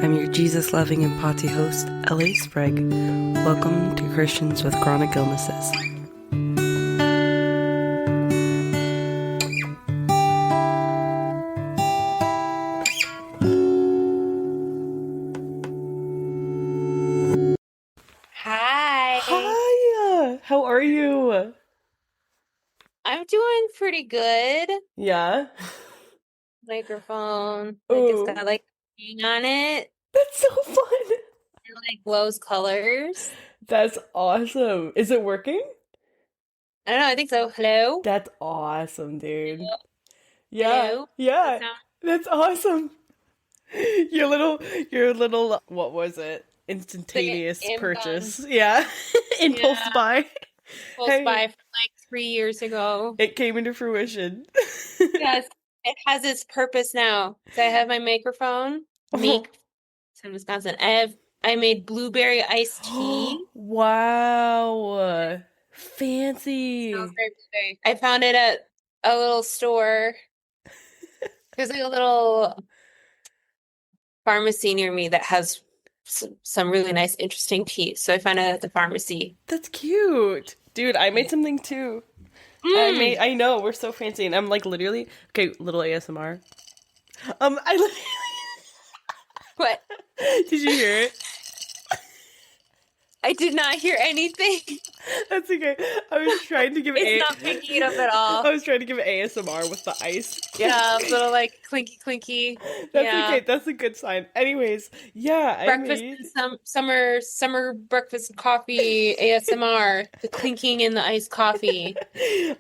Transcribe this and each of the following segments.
I'm your Jesus-loving and potty host, L.A. Sprague. Welcome to Christians with Chronic Illnesses. Hi, Hi! How are you? I'm doing pretty good. Yeah? Microphone, like it's Ooh, got like thing on it. that's so fun! It like glows colors. That's awesome. Is it working? I don't know, I think so. Hello? That's awesome, dude. Yeah, Hello? That yeah, sound that's awesome. Your little, what was it? like an Instantaneous Amazon. purchase. Yeah. Impulse Yeah, buy. close Hey, by from like 3 years ago. it came into fruition. Yes, it has its purpose now. So I have my microphone. Oh. It's in Wisconsin. I made blueberry iced tea. Wow. Smells Fancy. very blueberry. I found it at a little store. There's like a little pharmacy near me that has some really nice, interesting tea. So I found it at the pharmacy. That's cute. Dude, I made something too. Mm. I know, we're so fancy. And I'm like literally, okay, little ASMR. I literally, What? did you hear it? I did not hear anything. That's okay. I was trying to give It's not picking it up at all. I was trying to give ASMR with the ice. Yeah, little like clinky clinky. That's Yeah. okay. That's a good sign. Anyways, yeah, I Breakfast made and some summer breakfast coffee ASMR. The clinking in the iced coffee.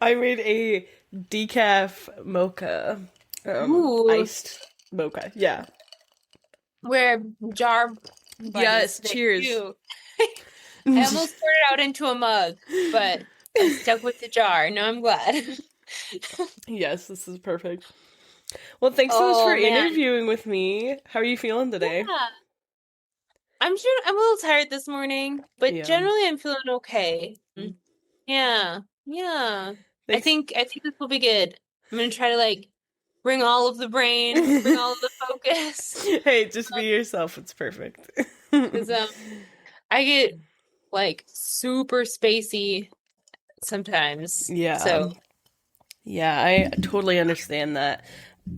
I made a decaf mocha. Ooh, Iced mocha. Yeah. where jar bunnies Yes, today cheers. too. I almost poured it out into a mug, but I stuck with the jar. No, I'm glad. Yes, this is perfect. Well, thanks so much for Oh man. interviewing with me. How are you feeling today? Yeah. I'm sure I'm a little tired this morning, but Yeah. generally I'm feeling okay. Yeah. Yeah. Thanks. I think this will be good. I'm gonna try to like bring all of the brain, bring all of the focus. Hey, just be yourself. It's perfect. 'Cause I get like super spacey sometimes. Yeah. So Yeah, I totally understand that.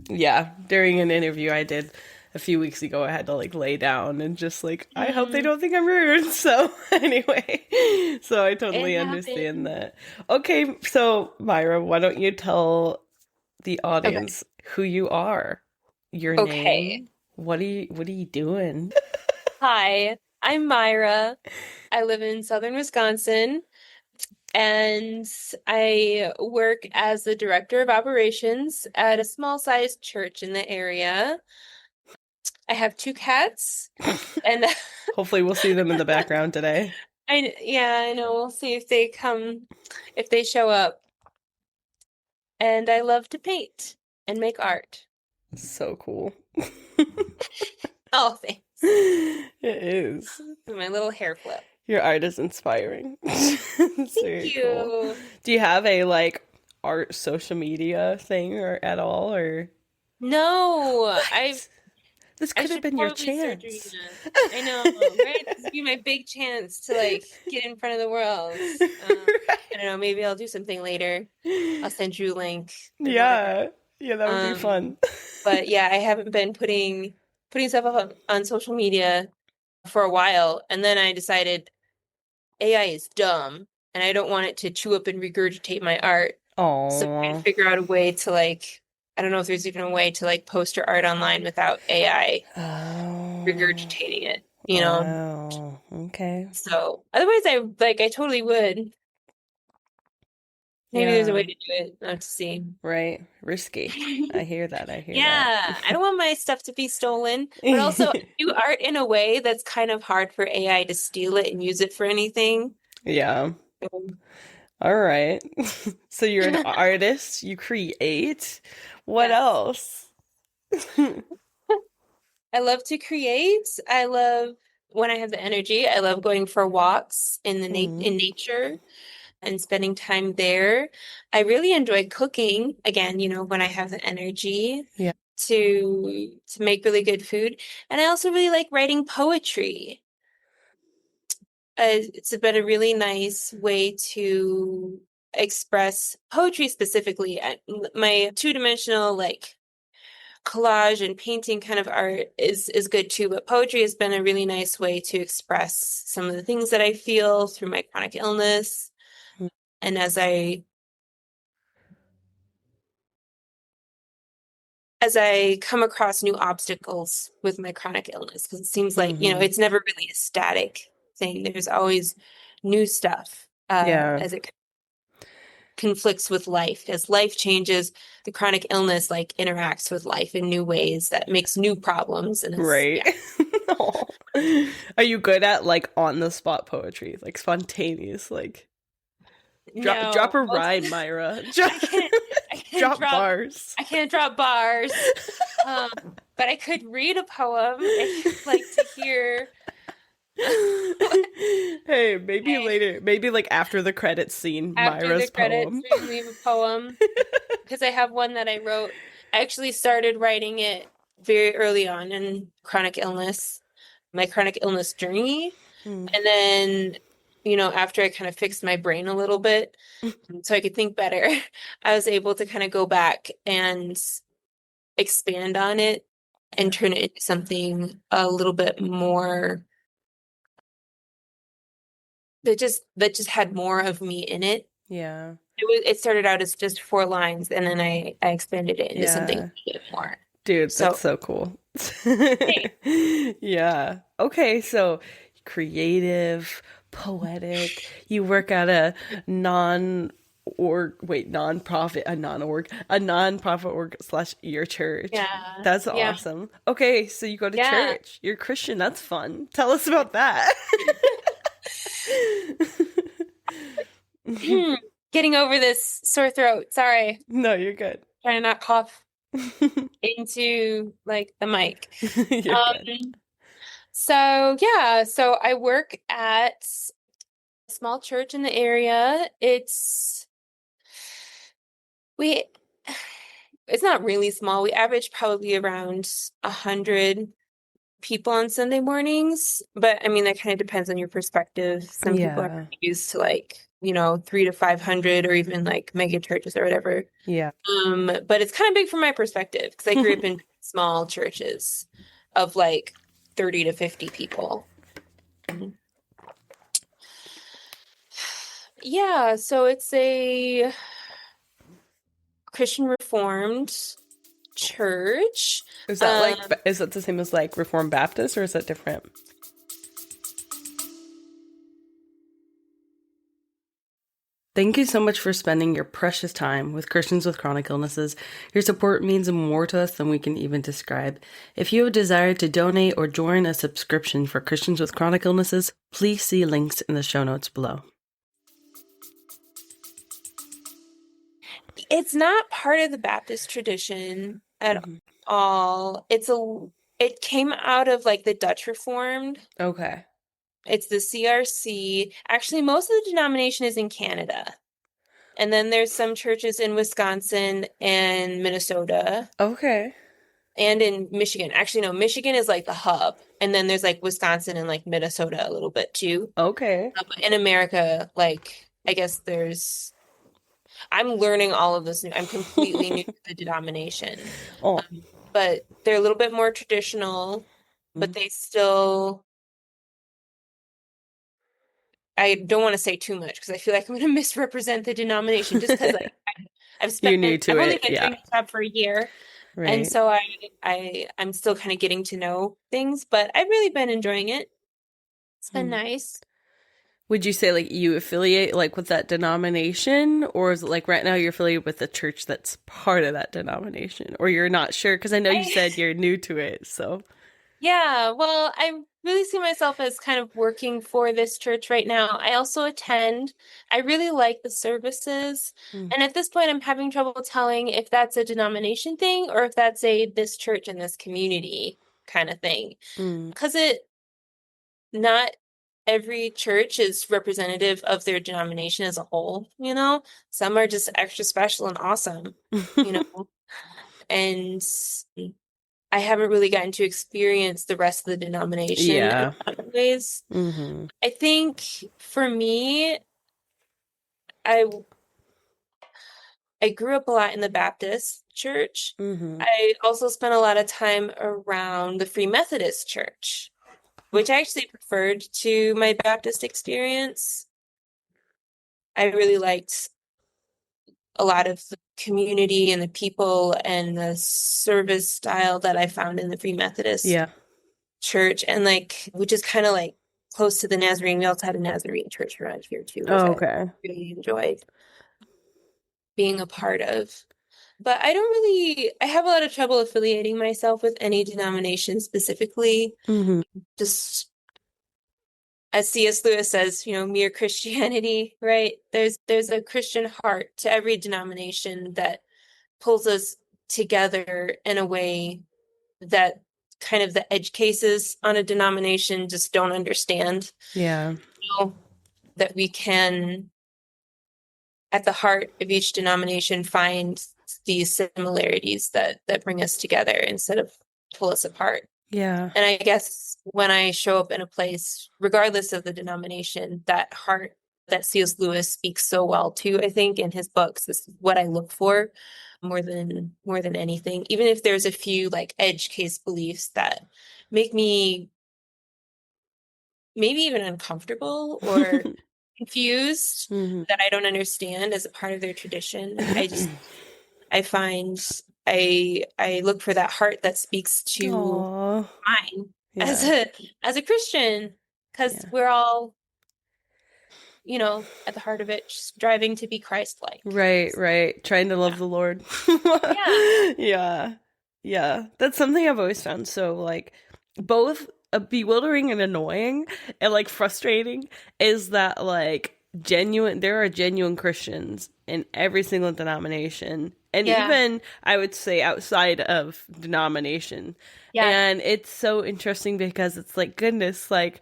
Yeah, during an interview I did a few weeks ago, I had to like lay down and just like, I hope they mm, don't think I'm rude. So, anyway, so I it totally understand happened. that. Okay, so Myra, why don't you tell the Okay. audience who you are, your Okay. name, what are you doing? Hi, I'm Myra. I live in southern Wisconsin and I work as the director of operations at a small-sized church in the area. I have two cats and Hopefully, we'll see them in the background today. yeah, I know. We'll see if they come, if they show up. And I love to paint and make art. So cool. Oh, thanks. It is. My little hair flip. Your art is inspiring. It's Thank very cool. you. Do you have a like art social media thing or at all or No, what? This I could have should been your probably start doing chance. that. I know, right? This would be my big chance to like get in front of the world. I don't know, maybe I'll do something later. I'll send you a link and whatever. Yeah. Yeah, that would be Um, fun. but yeah, I haven't been putting stuff up on social media for a while, and then I decided AI is dumb, and I don't want it to chew up and regurgitate my art. So I'm trying to Oh. figure out a way to like, I don't know if there's even a way to like post your art online without AI Oh. regurgitating it, you know? Wow. Okay. So otherwise I totally would. Maybe there's a way Yeah. to do it. I'll have to see. Right. Risky. I hear that. I hear that. Yeah, I don't want my stuff to be stolen, but also I do art in a way that's kind of hard for AI to steal it and use it for anything. Yeah. Um, All right. So you're an artist, you create. What Yes. else? I love to create. I love when I have the energy. I love going for walks in the Hmm. in nature and spending time there. I really enjoy cooking. Again, when I have the energy. Yeah. to make really good food. And I also really like writing poetry. It's been a really nice way to express poetry specifically. My two-dimensional like collage and painting kind of art is good too, but poetry has been a really nice way to express some of the things that I feel through my chronic illness. And as I come across new obstacles with my chronic illness, because it seems like, Mm-hmm. it's never really a static thing. There's always new stuff Yeah. as it conflicts with life. As life changes, the chronic illness like interacts with life in new ways that makes new problems. And it's, Right. yeah. Aw. Are you good at like on the spot poetry, like spontaneous, like drop No, a most rhyme, Myra. Drop, I can't I can't drop drop bars. I can't drop bars. Um, but I could read a poem if you'd like to hear. Hey, maybe I, later, maybe like after the credits scene, after the Myra's credits, poem. we can leave a poem because I have one that I wrote. I actually started writing it very early on in my chronic illness journey. Hmm. And then, after I kind of fixed my brain a little bit so I could think better, I was able to kind of go back and expand on it and Yeah. turn it into something a little bit more that just had more of me in it. Yeah. It started out as just 4 lines, and then I expanded it into something Yeah. a bit more. Dude, that's So, so cool. hey, Yeah. Okay, so creative, poetic. You work at a non nonprofit, a nonprofit org slash your church. yeah, That's yeah, awesome. Okay, so you go to yeah. church. You're Christian. That's fun. Tell us about that. Getting over this sore throat. Sorry, No, you're good. trying to not cough into like the mic. You're good. Um, so yeah, so I work at a small church in the area. We it's not really small. We average probably around 100 people on Sunday mornings, but I mean that kind of depends on your perspective. Some people are Yeah. used to like, 300 to 500 or even like mega churches or whatever. Yeah. But it's kind of big from my perspective because I grew up in small churches of like 30 to 50 people. Mhm. Yeah, so it's a Christian Reformed church. Is that like, Um, is that the same as like Reformed Baptist or is that different? Thank you so much for spending your precious time with Christians with chronic illnesses. Your support means more to us than we can even describe. If you have a desire to donate or join a subscription for Christians with chronic illnesses, please see links in the show notes below. it's not part of the Baptist tradition at Mhm. all. It came out of like the Dutch Reformed. Okay. It's the CRC. Actually, most of the denomination is in Canada. And then there's some churches in Wisconsin and Minnesota Okay. and in Michigan. Actually, no, Michigan is like the hub. And then there's like Wisconsin and like Minnesota a little bit too. Okay. But in America, like I guess I'm learning all of this new. I'm completely new to the denomination. Oh. But they're a little bit more traditional, but they still, I don't want to say too much because I feel like I'm going to misrepresent the denomination just because like You're new I've to only it. been Yeah. doing this job for a year. And Right. so I'm still kind of getting to know things, but I've really been enjoying it. It's been Hmm. nice. Would you say like you affiliate like with that denomination, or is it like right now you're affiliated with the church that's part of that denomination, or you're not sure? Because I know you I said you're new to it, so. Yeah, well, I really see myself as kind of working for this church right now. I also attend. I really like the services. Mm, And at this point, I'm having trouble telling if that's a denomination thing or if that's a this church and this community kind of thing. mm. Because not every church is representative of their denomination as a whole, you know? Some are just extra special and awesome, you know? And I haven't really gotten to experience the rest of the denomination in Yeah. a lot of ways. Mm-hmm. I think for me, I I grew up a lot in the Baptist church. Mm-hmm. I also spent a lot of time around the Free Methodist church, which I actually preferred to my Baptist experience. I really liked a lot of the community and the people and the service style that I found in the Free Methodist Yeah. church, and like, which is kind of like close to the Nazarene. We also had a Nazarene church around here too, which Oh, I okay. really enjoyed being a part of. But I don't really, I have a lot of trouble affiliating myself with any denomination specifically. Mm-hmm. Just as C.S. Lewis says, mere Christianity, right? There's a Christian heart to every denomination that pulls us together in a way that kind of the edge cases on a denomination just don't understand. Yeah. Know that we can, at the heart of each denomination, find these similarities that bring us together instead of pull us apart. Yeah. And I guess when I show up in a place, regardless of the denomination, that heart that C.S. Lewis speaks so well to, I think, in his books, this is what I look for more than anything. Even if there's a few like edge case beliefs that make me maybe even uncomfortable or confused Mm-hmm. that I don't understand as a part of their tradition. I find I look for that heart that speaks to Oh, mine as yeah. a Christian, because Yeah. we're all, at the heart of it, striving to be Christ-like. Right, right. Trying to love Yeah. the Lord. Yeah. Yeah. Yeah. That's something I've always found so like both bewildering and annoying and like frustrating is that like there are genuine Christians in every single denomination and Yeah. even I would say outside of denomination. Yeah. And it's so interesting because it's like goodness, like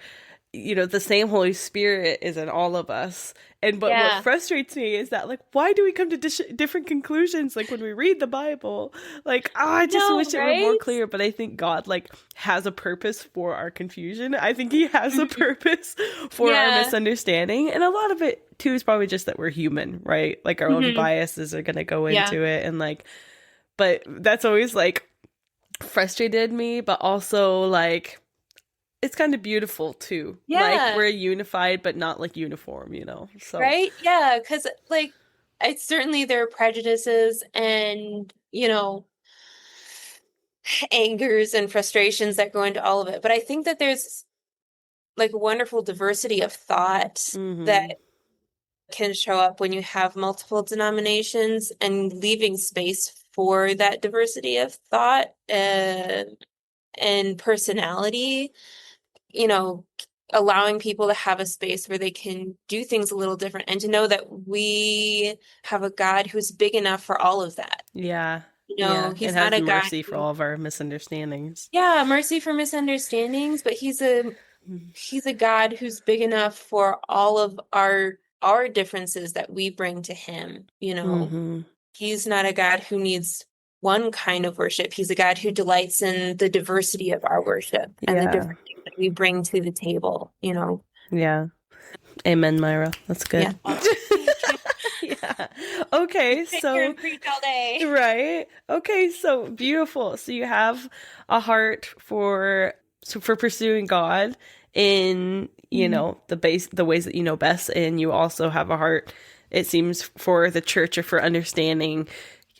the same Holy Spirit is in all of us. And but what Yeah. frustrates me is that like why do we come to different conclusions like when we read the Bible? Like I just No, wish it were more right? clear, but I think God like has a purpose for our confusion. I think he has a Mhm. purpose for our Yeah. misunderstanding. And a lot of it too is probably just that we're human, right? Like our own Hmm. biases are going to go Yeah. into it and like but that's always like frustrated me, but also like it's kind of beautiful too. Like Yeah. we're unified but not like uniform, So Right? Yeah. Because, like, I certainly there are prejudices and, angers and frustrations that go into all of it. But I think that there's like a wonderful diversity of thought mhm. that can show up when you have multiple denominations, and leaving space for that diversity of thought and personality, you know, allowing people to have a space where they can do things a little different and to know that we have a God who's big enough for all of that. Yeah. Yeah, and He's not has a God mercy for who, all of our misunderstandings. yeah, mercy for misunderstandings, but he's a God who's big enough for all of our differences that we bring to him. Mhm. He's not a God who needs one kind of worship. He's a God who delights in the diversity of our worship and the Yeah. different things that we bring to the table. Yeah. Amen, Myra. That's good. Yeah. Thank you. Yeah. Okay, Sit here so and preach all day. right. Okay, so beautiful. So you have a heart for pursuing God in, Mhm. the ways that you know best, and you also have a heart, it seems, for the church or for understanding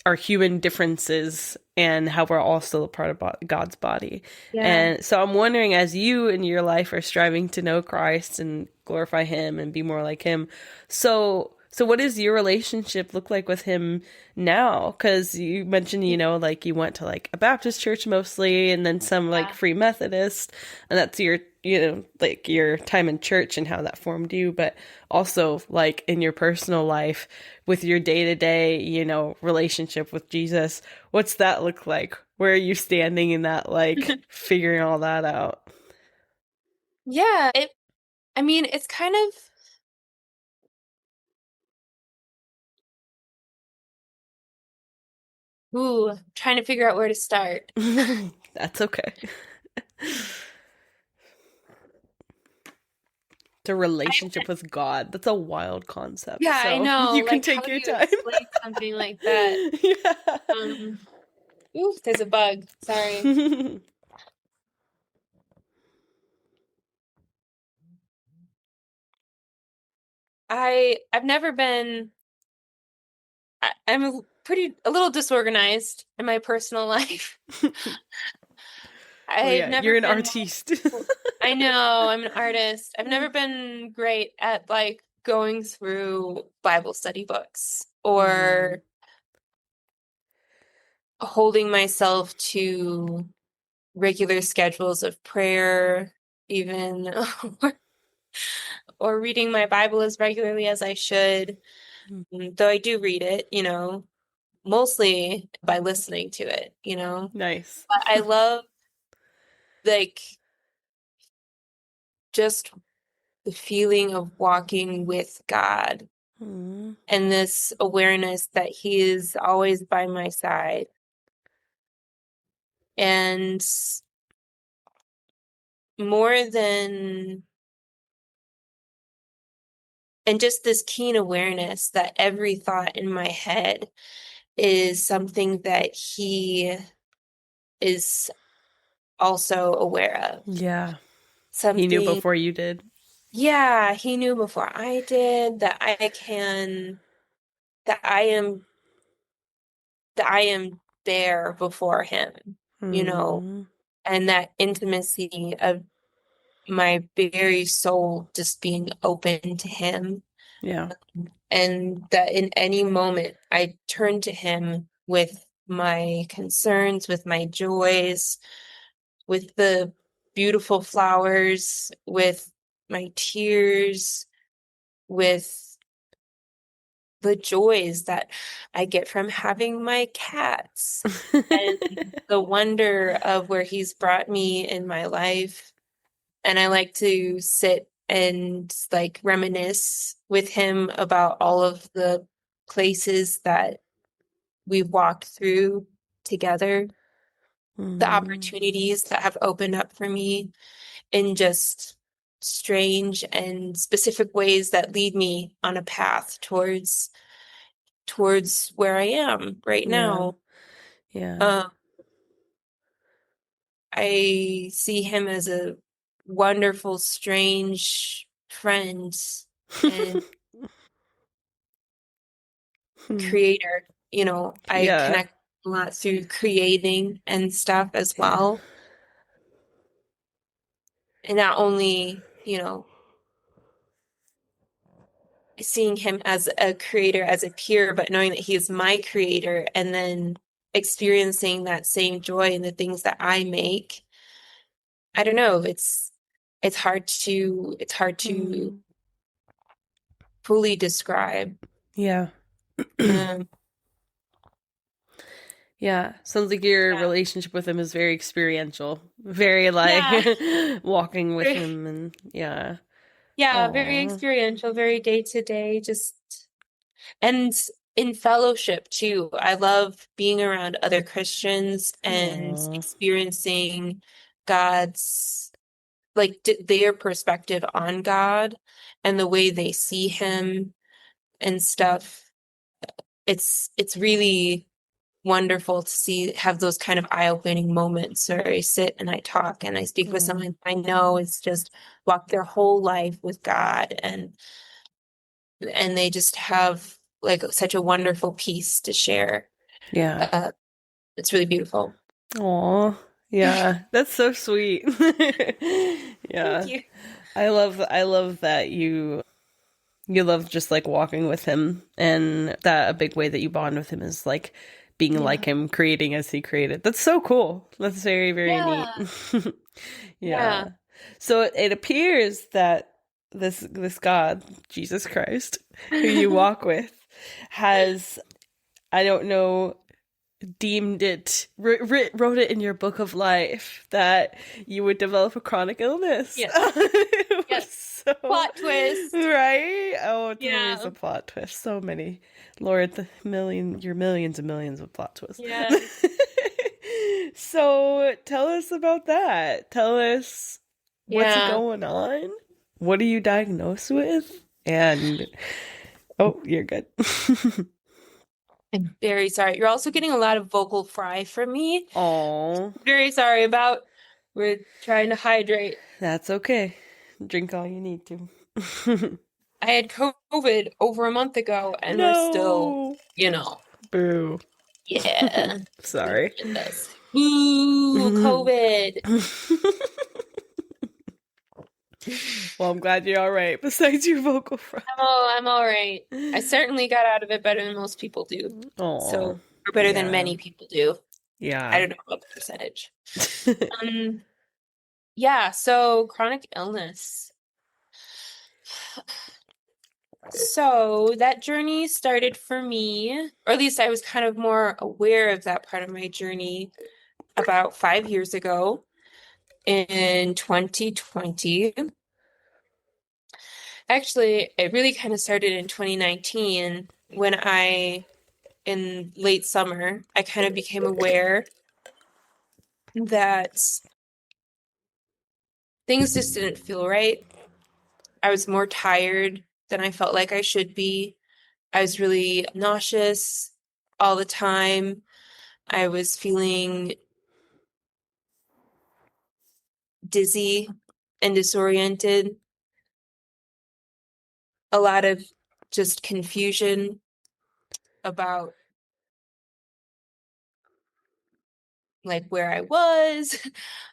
our human differences and how we're all still a part of God's body. Yeah. And so I'm wondering, as you in your life are striving to know Christ and glorify him and be more like him, so what does your relationship look like with him now? Because you mentioned, like you went to like a Baptist church mostly and then some like Yeah. Free Methodist, and that's your, like your time in church and how that formed you, but also like in your personal life with your day to day, relationship with Jesus. What's that look like? Where are you standing in that, like figuring all that out? Yeah. I mean, it's kind of, Ooh, trying to figure out where to start. That's okay. The relationship with God. That's a wild concept. Yeah, I So know. you can Like, how take do your you time. explain something like that? Um, Ooh, there's a bug. Sorry. Yeah. I've never been I'm a little disorganized in my personal life. Well, I've yeah, never you're an been artiste. I know, I'm an artist. I've never been great at like going through Bible study books Mm. or holding myself to regular schedules of prayer, even or reading my Bible as regularly as I should. Though I do read it, mostly by listening to it. Nice. But I love like just the feeling of walking with God Mm. and this awareness that He is always by my side. And more than, and just this keen awareness that every thought in my head is something that He is also aware of. Yeah. He knew Something, before you did. yeah, He knew before I did that I am there before Him, you know, Mm. and that intimacy of my very soul just being open to Him, Yeah. and that in any moment I turn to Him with my concerns, with my joys, with the beautiful flowers, with my tears, with the joys that I get from having my cats and the wonder of where He's brought me in my life. And I like to sit and like reminisce with Him about all of the places that we've walked through together, the Mm. opportunities that have opened up for me in just strange and specific ways that lead me on a path towards where I am right Yeah. now. Yeah. Um, I see Him as a wonderful, strange friend and creator. I Yeah. connect a lot through creating and stuff as Yeah. well. And not only, seeing Him as a creator, as a peer, but knowing that He is my creator and then experiencing that same joy in the things that I make. I don't know, it's hard to Mm. fully describe. Yeah. Um, Yeah, sounds like your yeah. relationship with him is very experiential, very like Yeah. walking with him, and yeah. Yeah, very Aw. experiential, very day to day, just and in fellowship too. I love being around other Christians and Aw. experiencing God's like their perspective on God and the way they see Him and stuff. It's really wonderful to see have those kind of eye-opening moments where I sit and I talk and I speak with Aw. someone I know is just walked their whole life with God and they just have like such a wonderful piece to share. Yeah. Uh, it's really beautiful. Aw. Yeah, that's so sweet. Thank Yeah. you. I love that you love just like walking with him, and that a big way that you bond with him is like being like Yeah. him, creating as he created. That's so cool. That's very, very neat. Yeah. Yeah. Yeah. So it appears that this God, Jesus Christ, who you walk with, has, I don't know deemed it, wrote it in your book of life that you would develop a chronic illness. Yes. It was Yes. so, Plot twist. right? Oh, it's always Yeah. a plot twist. So many. Lord, your millions and millions of plot twists. Yeah. So tell us about that. Tell us what's Yeah. going on. What are you diagnosed with? And oh, you're good. I'm very sorry. You're also getting a lot of vocal fry from me. Oh, Very sorry about. We're trying to hydrate. that's okay. Drink all you need to. I had COVID over a month ago, and we're still, No. Boo. yeah. Sorry. Ooh, COVID. Well, I'm glad you're all right. Besides your vocal fry. Oh, I'm all right. I certainly got out of it better than most people do. Oh, Or better than yeah. many people do. Yeah. I don't know about the percentage. Yeah, so chronic illness. So that journey started for me, or at least I was kind of more aware of that part of my journey about 5 years ago in 2020. Actually, it really kind of started in 2019 when in late summer, I kind of became aware that things just didn't feel right. I was more tired than I felt like I should be. I was really nauseous all the time. I was feeling dizzy and disoriented. A lot of just confusion about like where I was,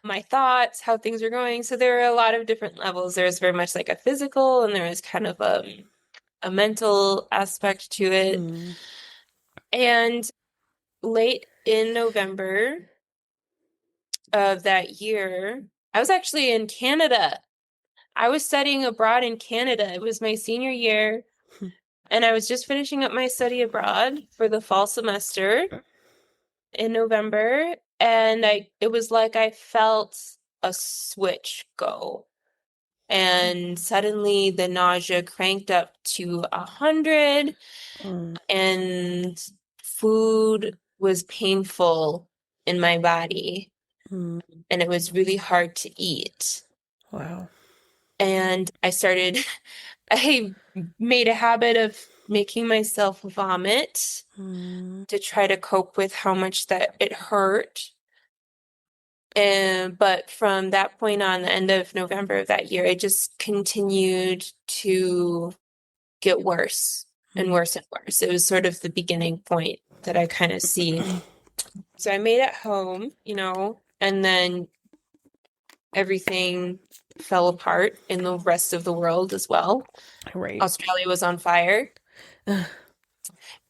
my thoughts, how things were going. So there were a lot of different levels. There was very much like a physical, and there was kind of a mental aspect to it. And late in November of that year, I was actually in Canada. I was studying abroad in Canada. It was my senior year, and I was just finishing up my study abroad for the fall semester in November, and it was like I felt a switch go. And suddenly the nausea cranked up to 100, and food was painful in my body, and it was really hard to eat. Wow. And I made a habit of making myself vomit to try to cope with how much that it hurt. But from that point on, the end of November of that year, it just continued to get worse and worse and worse. It was sort of the beginning point that I kind of see. So I made it home, and then everything fell apart in the rest of the world as well. Right. Australia was on fire.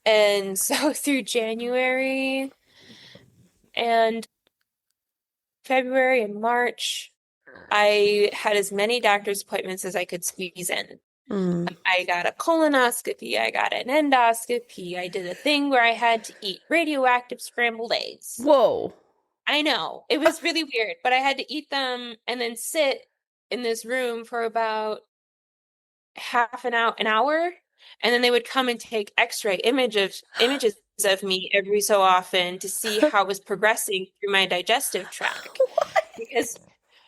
And so through January and February and March, I had as many doctor's appointments as I could squeeze in. I got a colonoscopy, I got an endoscopy, I did a thing where I had to eat radioactive scrambled eggs. Whoa. I know, it was really weird, but I had to eat them and then sit in this room for about an hour, and then they would come and take X-ray images of me every so often to see how it was progressing through my digestive tract. Because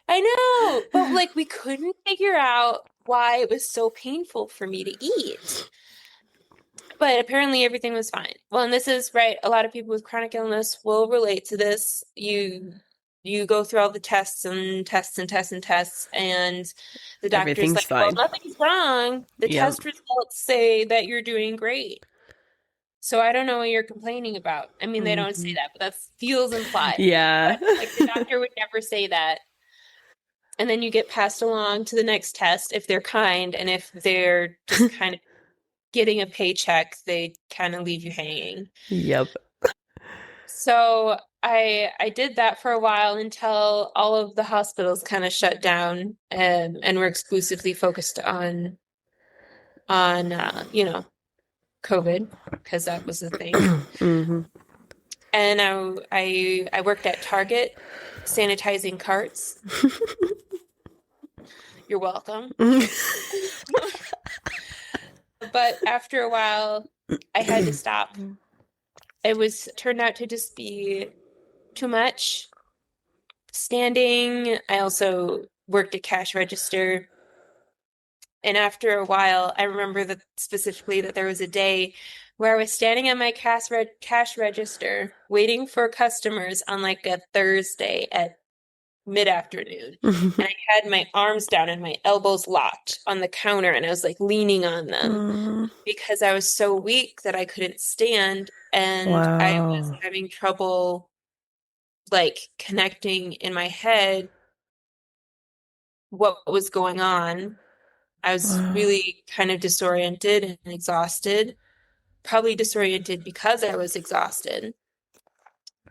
I know, but like we couldn't figure out why it was so painful for me to eat. But apparently everything was fine. Well, and this is right, a lot of people with chronic illness will relate to this. You go through all the tests and tests and tests and tests, and the doctor's Everything's like, fine. well, nothing's wrong. The test results say that you're doing great. So I don't know what you're complaining about. I mean, they don't say that, but that feels implied. Yeah. Like the doctor would never say that. And then you get passed along to the next test if they're kind, and if they're just kind of getting a paycheck, they kind of leave you hanging. Yep. So I did that for a while until all of the hospitals kind of shut down and were exclusively focused on COVID, because that was the thing. And I worked at Target sanitizing carts. You're welcome. But after a while, I had to stop. It was turned out to just be too much standing. I also worked at cash register. And after a while, I remember that specifically that there was a day where I was standing at my cash register waiting for customers on like a Thursday at mid-afternoon. And I had my arms down and my elbows locked on the counter and I was like leaning on them because I was so weak that I couldn't stand and I was Wow. having trouble like connecting in my head what was going on. I was Wow. really kind of disoriented and exhausted, probably disoriented because I was exhausted.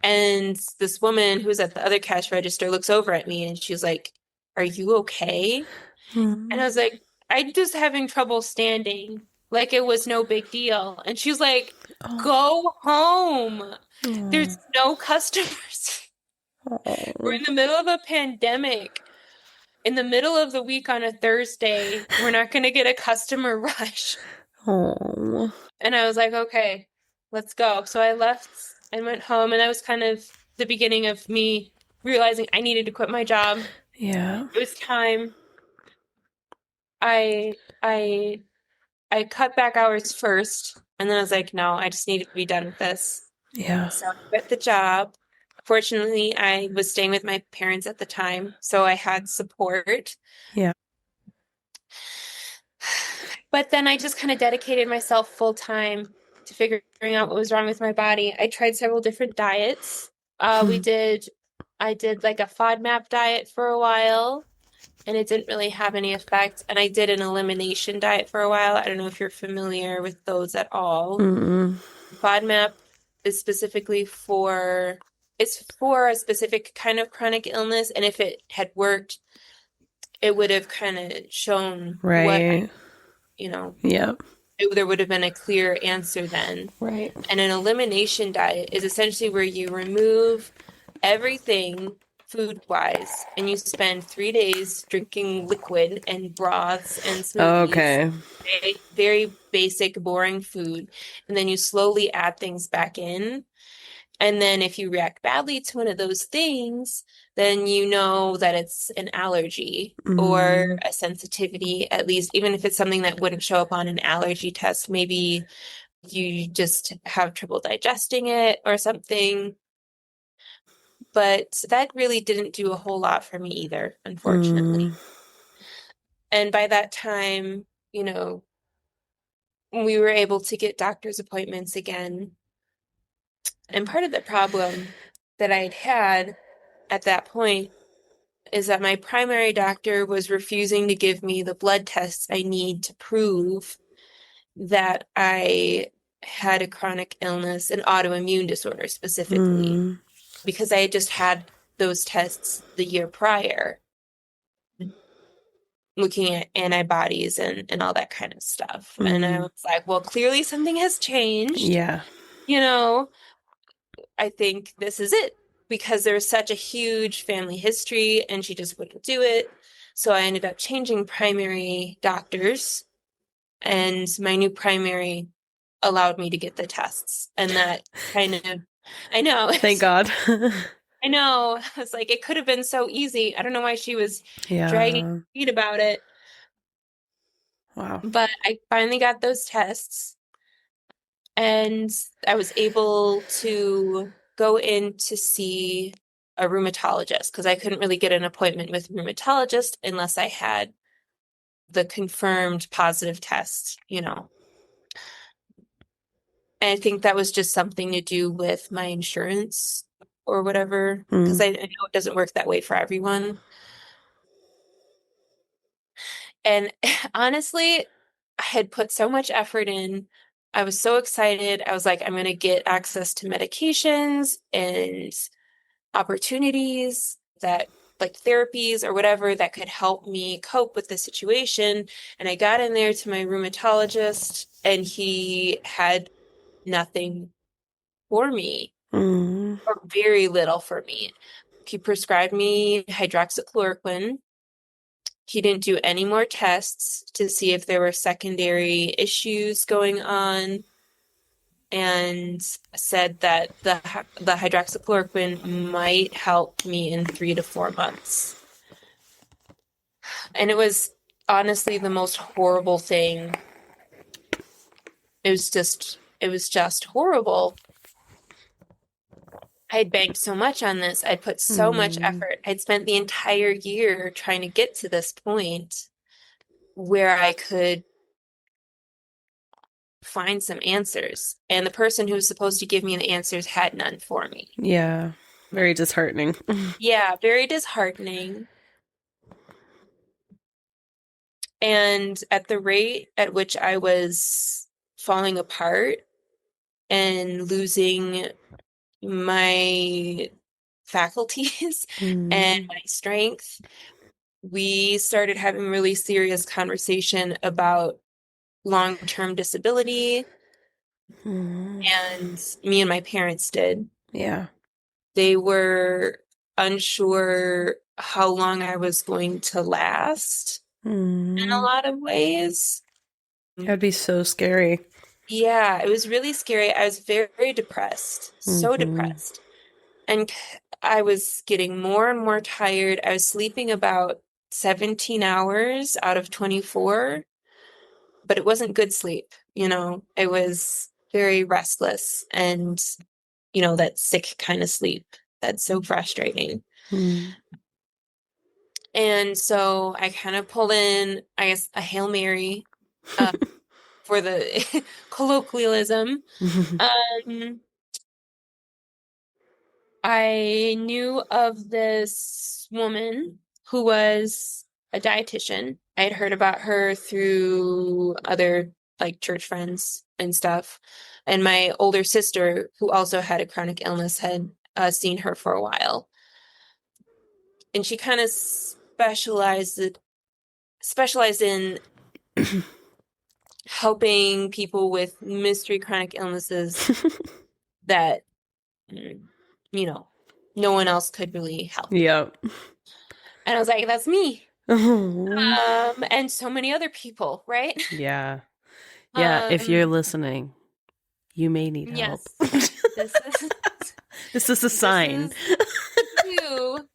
And this woman who's at the other cash register looks over at me and she's like, "Are you okay?" And I was like, "I'm just having trouble standing." Like it was no big deal. And she's like, Oh. "Go home. Oh. There's no customers." We're in the middle of a pandemic. In the middle of the week on a Thursday, we're not going to get a customer rush. Oh. And I was like, okay, let's go. So I left and went home, and that was kind of the beginning of me realizing I needed to quit my job. Yeah. It was time. I I I cut back hours first, and then I was like, no, I just need to be done with this. Yeah. So I quit the job. Fortunately, I was staying with my parents at the time, so I had support. Yeah. But then I just kind of dedicated myself full time to figuring out what was wrong with my body. I tried several different diets. We did, I did like a FODMAP diet for a while, and it didn't really have any effect. And I did an elimination diet for a while. I don't know if you're familiar with those at all. Mm-mm. FODMAP is specifically for, it's for a specific kind of chronic illness, and if it had worked, it would have kind of shown what I, Right. you know, Yep. there would have been a clear answer then. Right. And an elimination diet is essentially where you remove everything food-wise and you spend 3 days drinking liquid and broths and smoothies, Okay. very basic, boring food. And then you slowly add things back in. And then if you react badly to one of those things, then you know that it's an allergy or Mm. a sensitivity, at least, even if it's something that wouldn't show up on an allergy test. Maybe you just have trouble digesting it or something. But that really didn't do a whole lot for me either, Mm. unfortunately. And by that time, we were able to get doctor's appointments again. And part of the problem that I'd had at that point is that my primary doctor was refusing to give me the blood tests I need to prove that I had a chronic illness, an autoimmune disorder specifically, Mm. because I had just had those tests the year prior, looking at antibodies and all that kind of stuff. And I Mm. was like, well, clearly something has changed. Yeah. You know, I think this is it because there's such a huge family history and she just wouldn't do it. So I ended up changing primary doctors, and my new primary allowed me to get the tests. And that kind of, I know, Thank God. I know. It's like it could have been so easy. I don't know why she was dragging Yeah. her feet about it, Wow. but I finally got those tests and I was able to go in to see a rheumatologist because I couldn't really get an appointment with a rheumatologist unless I had the confirmed positive test. And I think that was just something to do with my insurance or whatever, because Mm. I know it doesn't work that way for everyone. And honestly, I had put so much effort in. I was so excited. I was like, I'm going to get access to medications and opportunities that, like therapies or whatever, that could help me cope with the situation. And I got in there to my rheumatologist, and he had nothing for me. Mm. or very little for me. He prescribed me hydroxychloroquine. He didn't do any more tests to see if there were secondary issues going on, and said that the hydroxychloroquine might help me in 3 to 4 months. And it was honestly the most horrible thing. It was just horrible. I had banked so much on this. I'd put so much Mm. effort. I'd spent the entire year trying to get to this point where I could find some answers. And the person who was supposed to give me the answers had none for me. Yeah. Very disheartening. Yeah, very disheartening. And at the rate at which I was falling apart and losing my faculties and Mm. my strength, we started having really serious conversation about long-term disability, Mm. and me and my parents did. Yeah. They were unsure how long I was going to last in a Mm. lot of ways. That'd be so scary. Yeah, it was really scary. I was very, very depressed, so Mm-hmm. depressed. And I was getting more and more tired. I was sleeping about 17 hours out of 24, but it wasn't good sleep, It was very restless and, that sick kind of sleep. That's so frustrating. Mm. And so I kind of pulled in, I guess, a Hail Mary, uh, for the colloquialism. Um, I knew of this woman who was a dietitian. I had heard about her through other like church friends and stuff. And my older sister, who also had a chronic illness, had seen her for a while. And she kind of specialized in helping people with mystery chronic illnesses that, mm, you know, no one else could really help. Yep. And I was like, that's me. Oh. And so many other people, right? Yeah. Yeah. If you're Um, listening, you may need help. yes, this is This is a this sign. is you.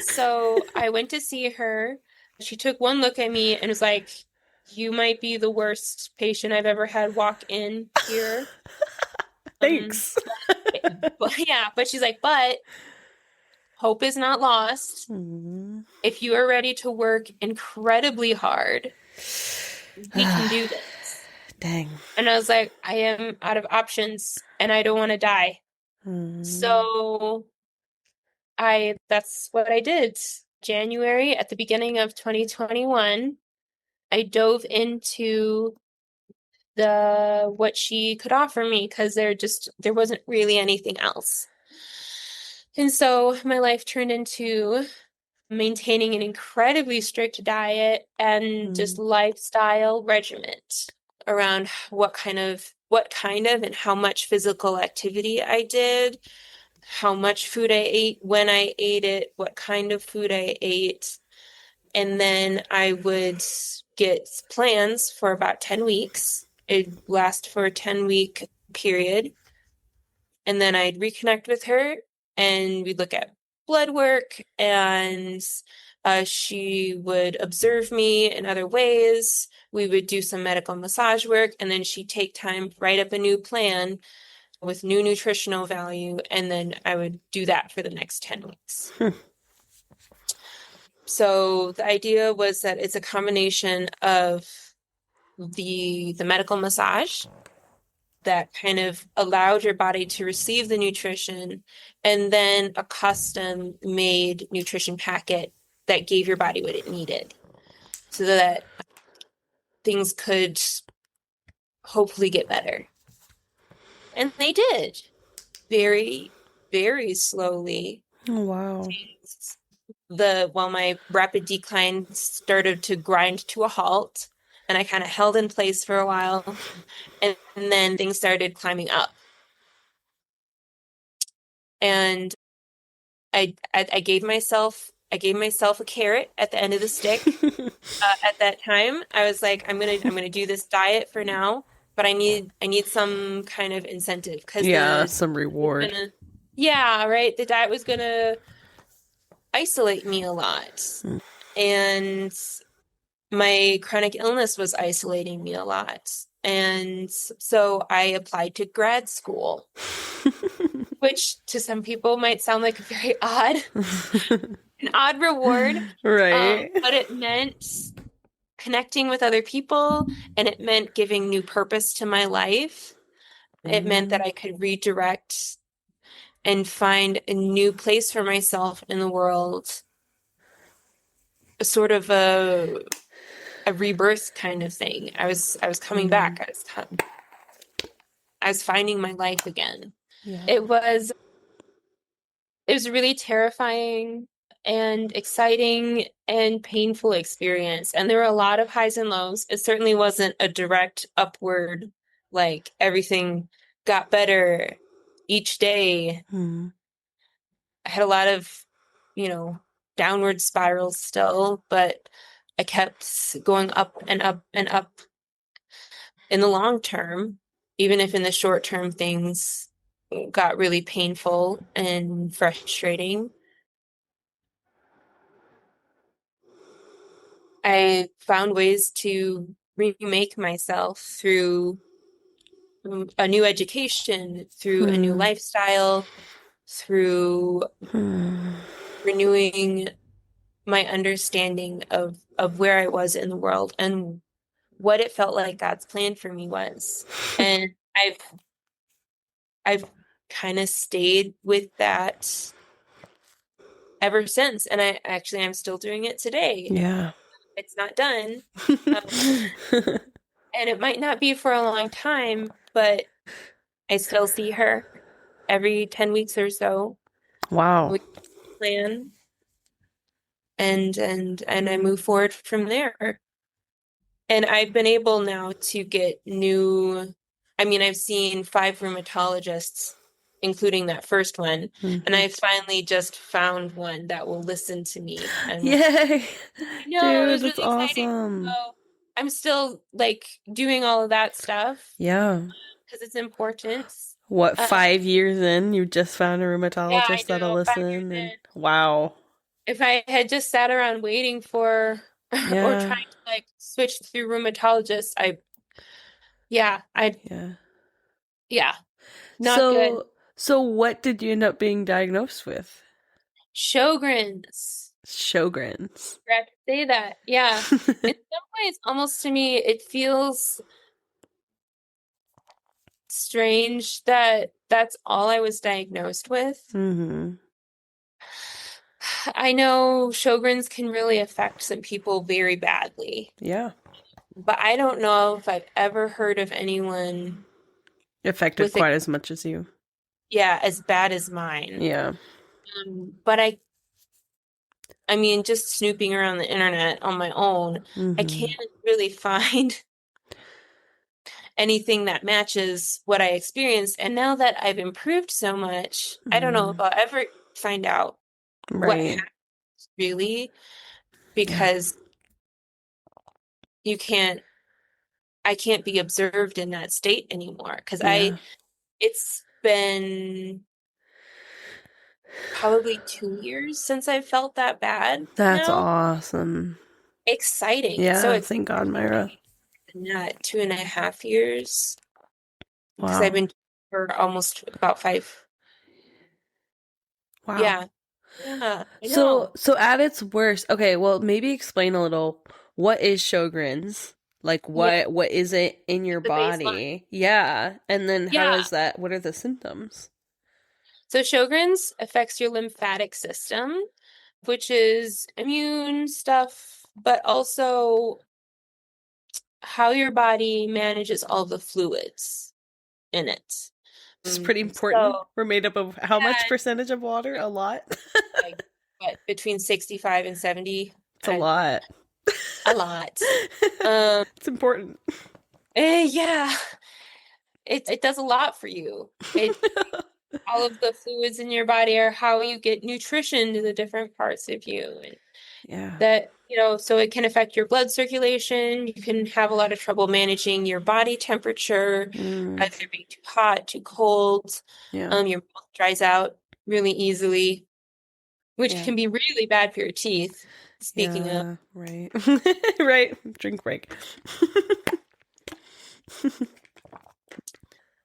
So I went to see her. She took one look at me and was like, "You might be the worst patient I've ever had walk in here." Um, Thanks. but yeah, but she's like, "But hope is not lost. Mm. If you are ready to work incredibly hard, we can do this." Dang. And I was like, I am out of options and I don't want to die. Mm. So that's what I did. January at the beginning of 2021, I dove into the what she could offer me because there wasn't really anything else. And so my life turned into maintaining an incredibly strict diet and just Mm. lifestyle regimen around what kind of and how much physical activity I did, how much food I ate, when I ate it, what kind of food I ate. And then I would get plans for about 10 weeks. It'd last for a 10-week period. And then I'd reconnect with her and we'd look at blood work, and she would observe me in other ways. We would do some medical massage work, and then she'd take time, write up a new plan with new nutritional value, and then I would do that for the next 10 weeks. Hmm. So the idea was that it's a combination of the medical massage that kind of allowed your body to receive the nutrition, and then a custom made nutrition packet that gave your body what it needed so that things could hopefully get better. And they did very, very slowly. Oh, wow. While my rapid decline started to grind to a halt, and I kind of held in place for a while, and then things started climbing up. And I gave myself a carrot at the end of the stick. At that time, I was like, I'm gonna do this diet for now, but I need some kind of incentive because Yeah, the some reward. gonna, yeah, right. The diet was gonna isolate me a lot, and my chronic illness was isolating me a lot. And so I applied to grad school, which to some people might sound like a very an odd reward. Right. But it meant connecting with other people, and it meant giving new purpose to my life. It meant that Mm. I could redirect and find a new place for myself in the world, a sort of a rebirth kind of thing. I was coming back. I was finding my life again. Yeah. It was it was a really terrifying and exciting and painful experience. And there were a lot of highs and lows. It certainly wasn't a direct upward, like everything got better each day. Mm. I had a lot of, you know, downward spirals still, but I kept going up and up and up in the long term, even if in the short term things got really painful and frustrating. I found ways to remake myself through a new education, through a new Hmm. lifestyle, through Hmm. renewing my understanding of where I was in the world and what it felt like God's plan for me was. And I've kind of stayed with that ever since. And I'm still doing it today. Yeah. It's not done. Um, and it might not be for a long time, but I still see her every 10 weeks or so. Wow. We plan and I move forward from there. And I've been able now to get I mean, I've seen 5 rheumatologists, including that first one, and Mhm. I finally just found one that will listen to me. And Yay! I know it Dude, was that's really exciting. awesome. So I'm still like doing all of that stuff Yeah. because it's important. What, Uh, 5 years in, you just found a yeah, I rheumatologist that'll know. 5 years listen and in. wow. If I had just sat around waiting for or Yeah. trying to like switch through rheumatologists, Yeah. yeah, not good. So what did you end up being diagnosed with? Sjögren's. Sjögren's. I have to say that. Yeah. In some ways, almost to me, it feels strange that that's all I was diagnosed with. Hmm. I know Sjögren's can really affect some people very badly, Yeah. but I don't know if I've ever heard of anyone Affected with it, quite as much as you. yeah, as bad as mine. Yeah. But I mean, just snooping around the internet on my own, I can't Hmm. really find anything that matches what I experienced. And now that I've improved so much, I don't know if Mm. I'll ever find out what Right. happened really, Yeah. because you can't, I can't be observed in that state anymore. Yeah. It's been probably 2 years since I felt that bad That's now. awesome. Exciting. It's so Yeah, exciting. thank God, Myra. Not 2.5 years because I've Wow. been for almost about five. Wow. Yeah. Yeah, I So, know. so at its worst, okay, well, maybe explain a little what is Sjogren's? Like Yeah, what is it in your the baseline. body? Yeah. And then how Yeah. does that what are the symptoms? So Sjogren's affects your lymphatic system, which is immune stuff, but also how your body manages all the fluids in it. It's pretty important. So We're made up of how much yeah, percentage of water? A lot. like what, between 65 and 70, It's a lot. a lot. Um, It's important. yeah, it does a lot for you. It all of the fluids in your body are how you get nutrition to the different parts of you. And Yeah. that, so it can affect your blood circulation. You can have a lot of trouble managing your body temperature, Mm, either being too hot, too cold. yeah. Your mouth dries out really easily, which Yeah. can be really bad for your teeth. Speaking of Yeah. Right. Right. Drink break.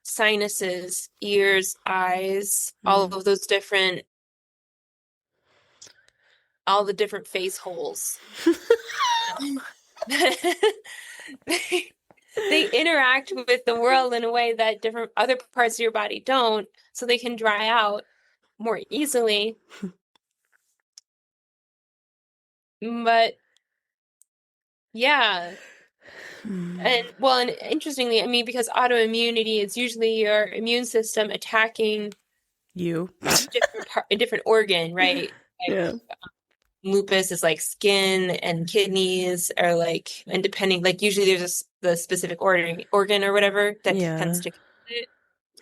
sinuses, ears, eyes, Mm. all the different face holes. They, they interact with the world in a way that different other parts of your body don't, so they can dry out more easily. But yeah, and interestingly, I mean, because autoimmunity is usually your immune system attacking You. a different organ, right? Like Yeah. lupus is like skin and kidneys are like, and depending, like usually there's the specific organ or whatever that tends Yeah. to kill it.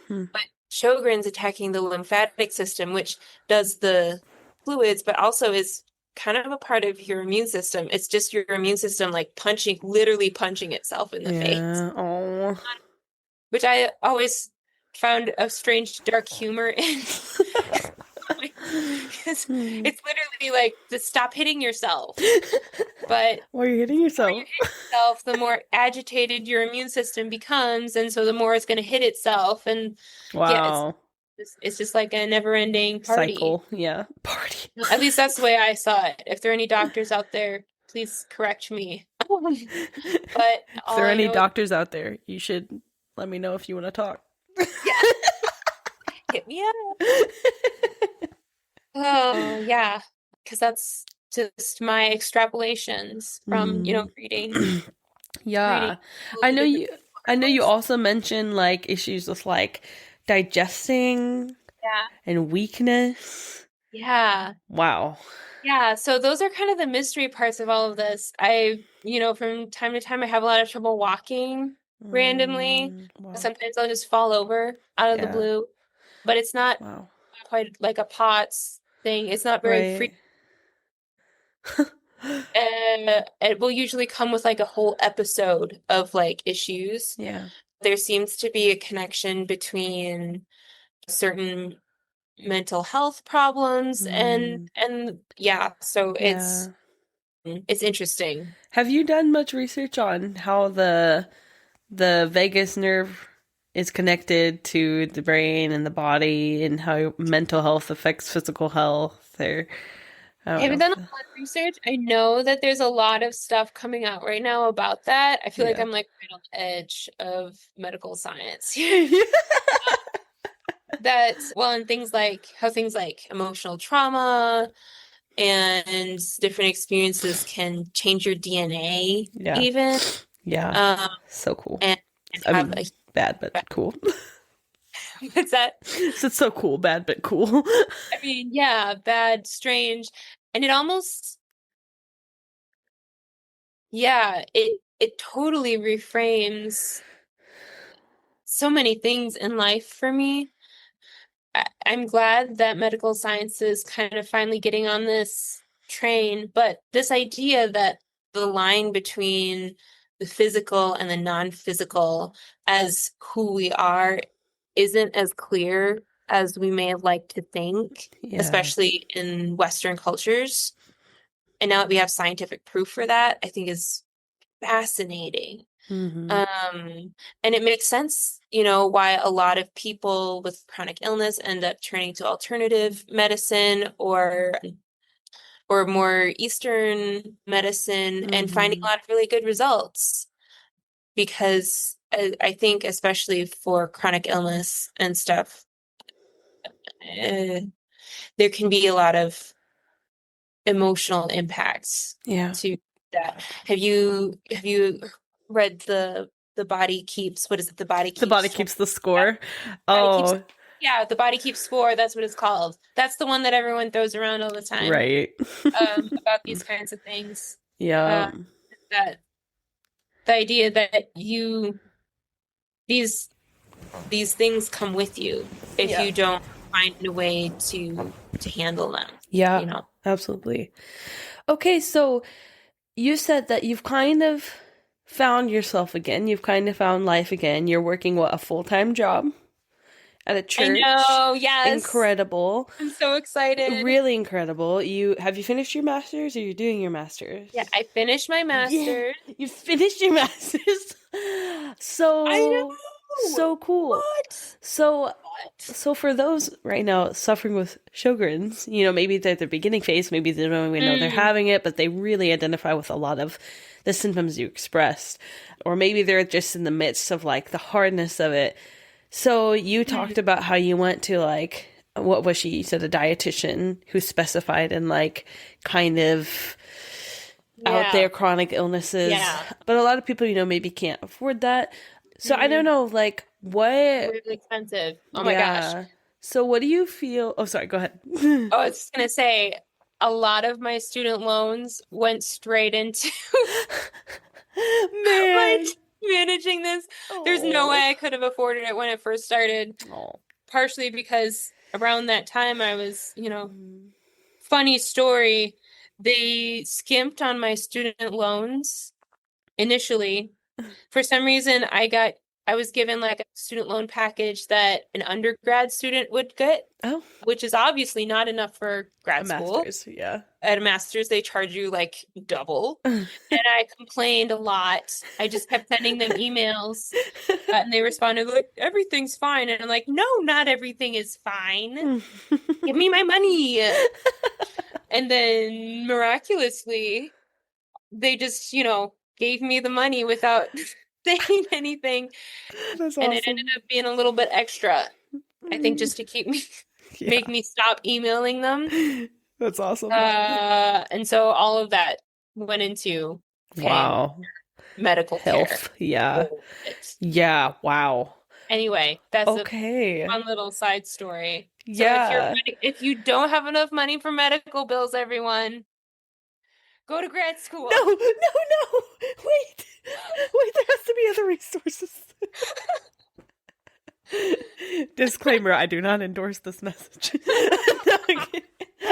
Hmm. But Sjögren's attacking the lymphatic system, which does the fluids, but also is kind of a part of your immune system. It's just your immune system like literally punching itself in the face, Yeah. Oh. which I always found a strange dark humor in. Because Hmm. it's literally like to stop hitting yourself. But Why are you hitting the more you yourself? hit yourself, the more agitated your immune system becomes, and so the more it's going to hit itself. And yeah, Wow. it's just like a never-ending party. Cycle. Yeah. Party. At least that's the way I saw it. If there are any doctors out there, please correct me. But If all there are I any know is, doctors out there, you should let me know if you want to talk. yeah, hit me up. Oh, yeah, because that's just my extrapolations from, Mm. reading Yeah. all I the know different you I know you articles. also mentioned like issues with like digesting Yeah. and weakness. Yeah. Wow. Yeah. So those are kind of the mystery parts of all of this. From time to time, I have a lot of trouble walking randomly. Wow. Sometimes I'll just fall over out of the Yeah. blue, but it's not Wow. quite like a POTS thing. It's not very free. Right. It will usually come with like a whole episode of like issues. Yeah. There seems to be a connection between certain mental health problems Mm. and yeah, so Yeah. it's interesting. Have you done much research on how the vagus nerve is connected to the brain and the body and how mental health affects physical health or I I don't know haven't done a if lot of research. I know that there's a lot of stuff coming out right now about that. I feel like yeah. I'm like right on the edge of medical science. And things like emotional trauma and different experiences can change your DNA Yeah. even. Yeah. Um, So cool. and I have mean, bad but cool. what's that? So it's so cool, bad but cool. I mean, yeah, bad, strange. And it almost, yeah, it totally reframes so many things in life for me. I'm glad that medical science is kind of finally getting on this train, but this idea that the line between the physical and the non-physical as who we are isn't as clear as we may have liked to think, Yeah. especially in Western cultures. And now that we have scientific proof for that, I think is fascinating. Mm-hmm. And it makes sense, why a lot of people with chronic illness end up turning to alternative medicine or more Eastern medicine and finding a Mm-hmm. lot of really good results. Because I think, especially for chronic illness and stuff, uh, there can be a lot of emotional impacts Yeah. to that. Have you read the body keeps what is it? The body The keeps body score. keeps the Yeah, score. body keeps Oh, the body keeps score. That's what it's called. That's the one that everyone throws around all the time right. about these kinds of things. Yeah. Uh, that the idea that these these things come with you if Yeah. you don't. find a way to handle them, Yeah, you know. absolutely. Okay, so you said that you've kind of found yourself again. You've kind of found life again. You're working what, a full-time job at a I church. know, yes. Incredible. I'm so excited. Really incredible. You finished your master's or you're doing your Yeah, master's? I finished my Yeah, master's. you finished your master's. I So know. so cool. What? So What? so for those right now suffering with Sjögrens, maybe they're at the beginning phase, maybe they don't even know they're Mm, having it, but they really identify with a lot of the symptoms you expressed. Or maybe they're just in the midst of like the hardness of it. So you talked mm, about how you went to like, what was she? You said a dietitian who specified in like kind of out yeah. there chronic illnesses. Yeah. But a lot of people, maybe can't afford that. So I don't Mm, know, like what, really expensive. Oh my gosh. yeah. So what do you feel? Oh, sorry, go ahead. Oh, I was just gonna say a lot of my student loans went straight into my Man. managing this. There's no Oh. way I could have afforded it when it first started, Oh. partially because around that time I was, funny story, they skimped on my student loans initially. For some reason, I was given like a student loan package that an undergrad student would get, Oh, which is obviously not enough for a grad school. master's, yeah. At a master's, they charge you like double. And I complained a lot. I just kept sending them emails, and they responded like, everything's fine. And I'm like, no, not everything is fine. Give me my money. And then miraculously, they just, gave me the money without saying anything. That's And it ended awesome. up being a little bit extra, I think, Mm, just to keep me, make yeah. me stop emailing them. That's awesome. And so all of that went into paying Wow. medical care. Health. Yeah. All of it. Yeah. Wow. Anyway, that's a Okay. fun little side story. So Yeah. if you don't have enough money for medical bills, everyone, go to grad No, school. no, no. Wait. Wait, there has to be other resources. Disclaimer, I do not endorse this message. No,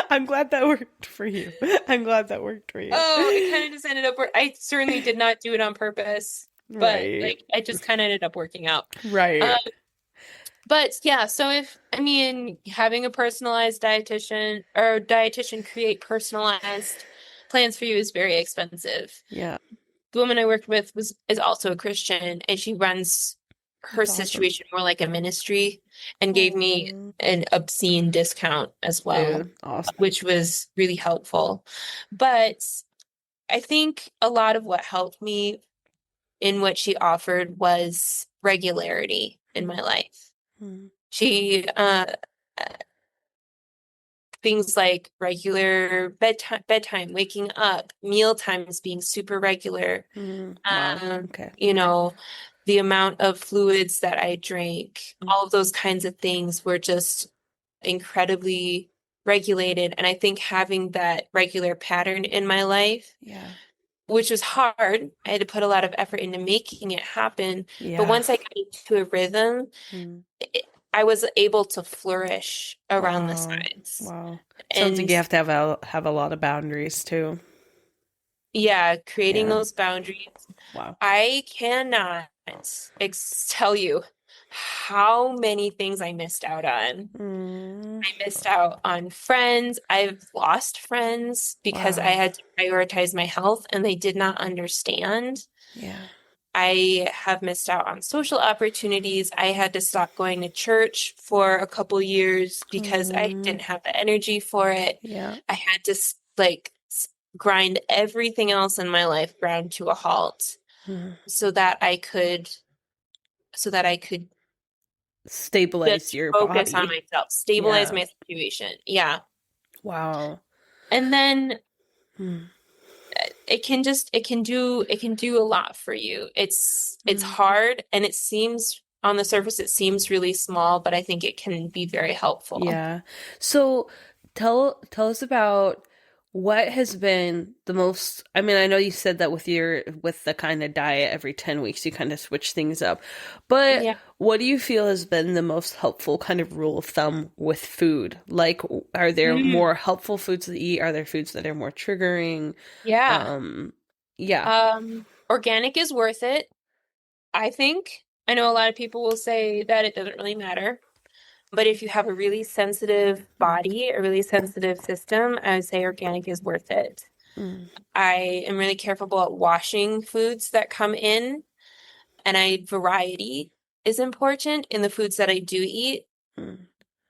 I'm glad that worked for you. I'm glad that worked for you. Oh, it kind of just ended up where I certainly did not do it on purpose, but Right. like it just kind of ended up working out. Right. But yeah, so having a personalized dietitian or dietitian create personalized plans for you is very expensive. Yeah. The woman I worked with is also a Christian, and she runs her That's awesome. situation more like a ministry and gave me Oh, an obscene discount as well, dude, awesome. which was really helpful. But I think a lot of what helped me in what she offered was regularity in my life. Mm, She things like regular bedtime, waking up, meal times being super regular. wow. Um, Okay. you know, the amount of fluids that I drank, Mm, all of those kinds of things were just incredibly regulated. And I think having that regular pattern in my life, yeah. which was hard, I had to put a lot of effort into making it happen. But Yeah. once I got into a rhythm, Mm, I was able to flourish around the wow. sides. Wow. Sounds like And you have to have a lot of boundaries too. yeah, creating Yeah. those boundaries. Wow. I cannot tell you how many things I missed out on. Mm, I missed out on friends. I've lost friends because I wow. had to prioritize my health and they did not understand. Yeah. I have missed out on social opportunities. I had to stop going to church for a couple years because I Mm, didn't have the energy for it. yeah. I had to grind everything else in my life ground to a halt Mm. so that I could Stabilize just your focus on body. myself, stabilize Yeah. my situation. Yeah. Wow. And then Mm, it can do a lot for you. It's mm. hard and it seems on the surface it seems really small, but I think it can be very helpful. Yeah. So tell us about What has been the most, I mean, I know you said that with the kind of diet every 10 weeks, you kind of switch things up. But Yeah. what do you feel has been the most helpful kind of rule of thumb with food? Like, are there Mm, more helpful foods to eat? Are there foods that are more triggering? yeah. Um, yeah. Organic is worth it, I think. I know a lot of people will say that it doesn't really matter, but if you have a really sensitive Mm, body, a really sensitive system, I would say organic is worth it. mm, I am really careful about washing foods that come in, and variety is important in the foods that I do eat, mm.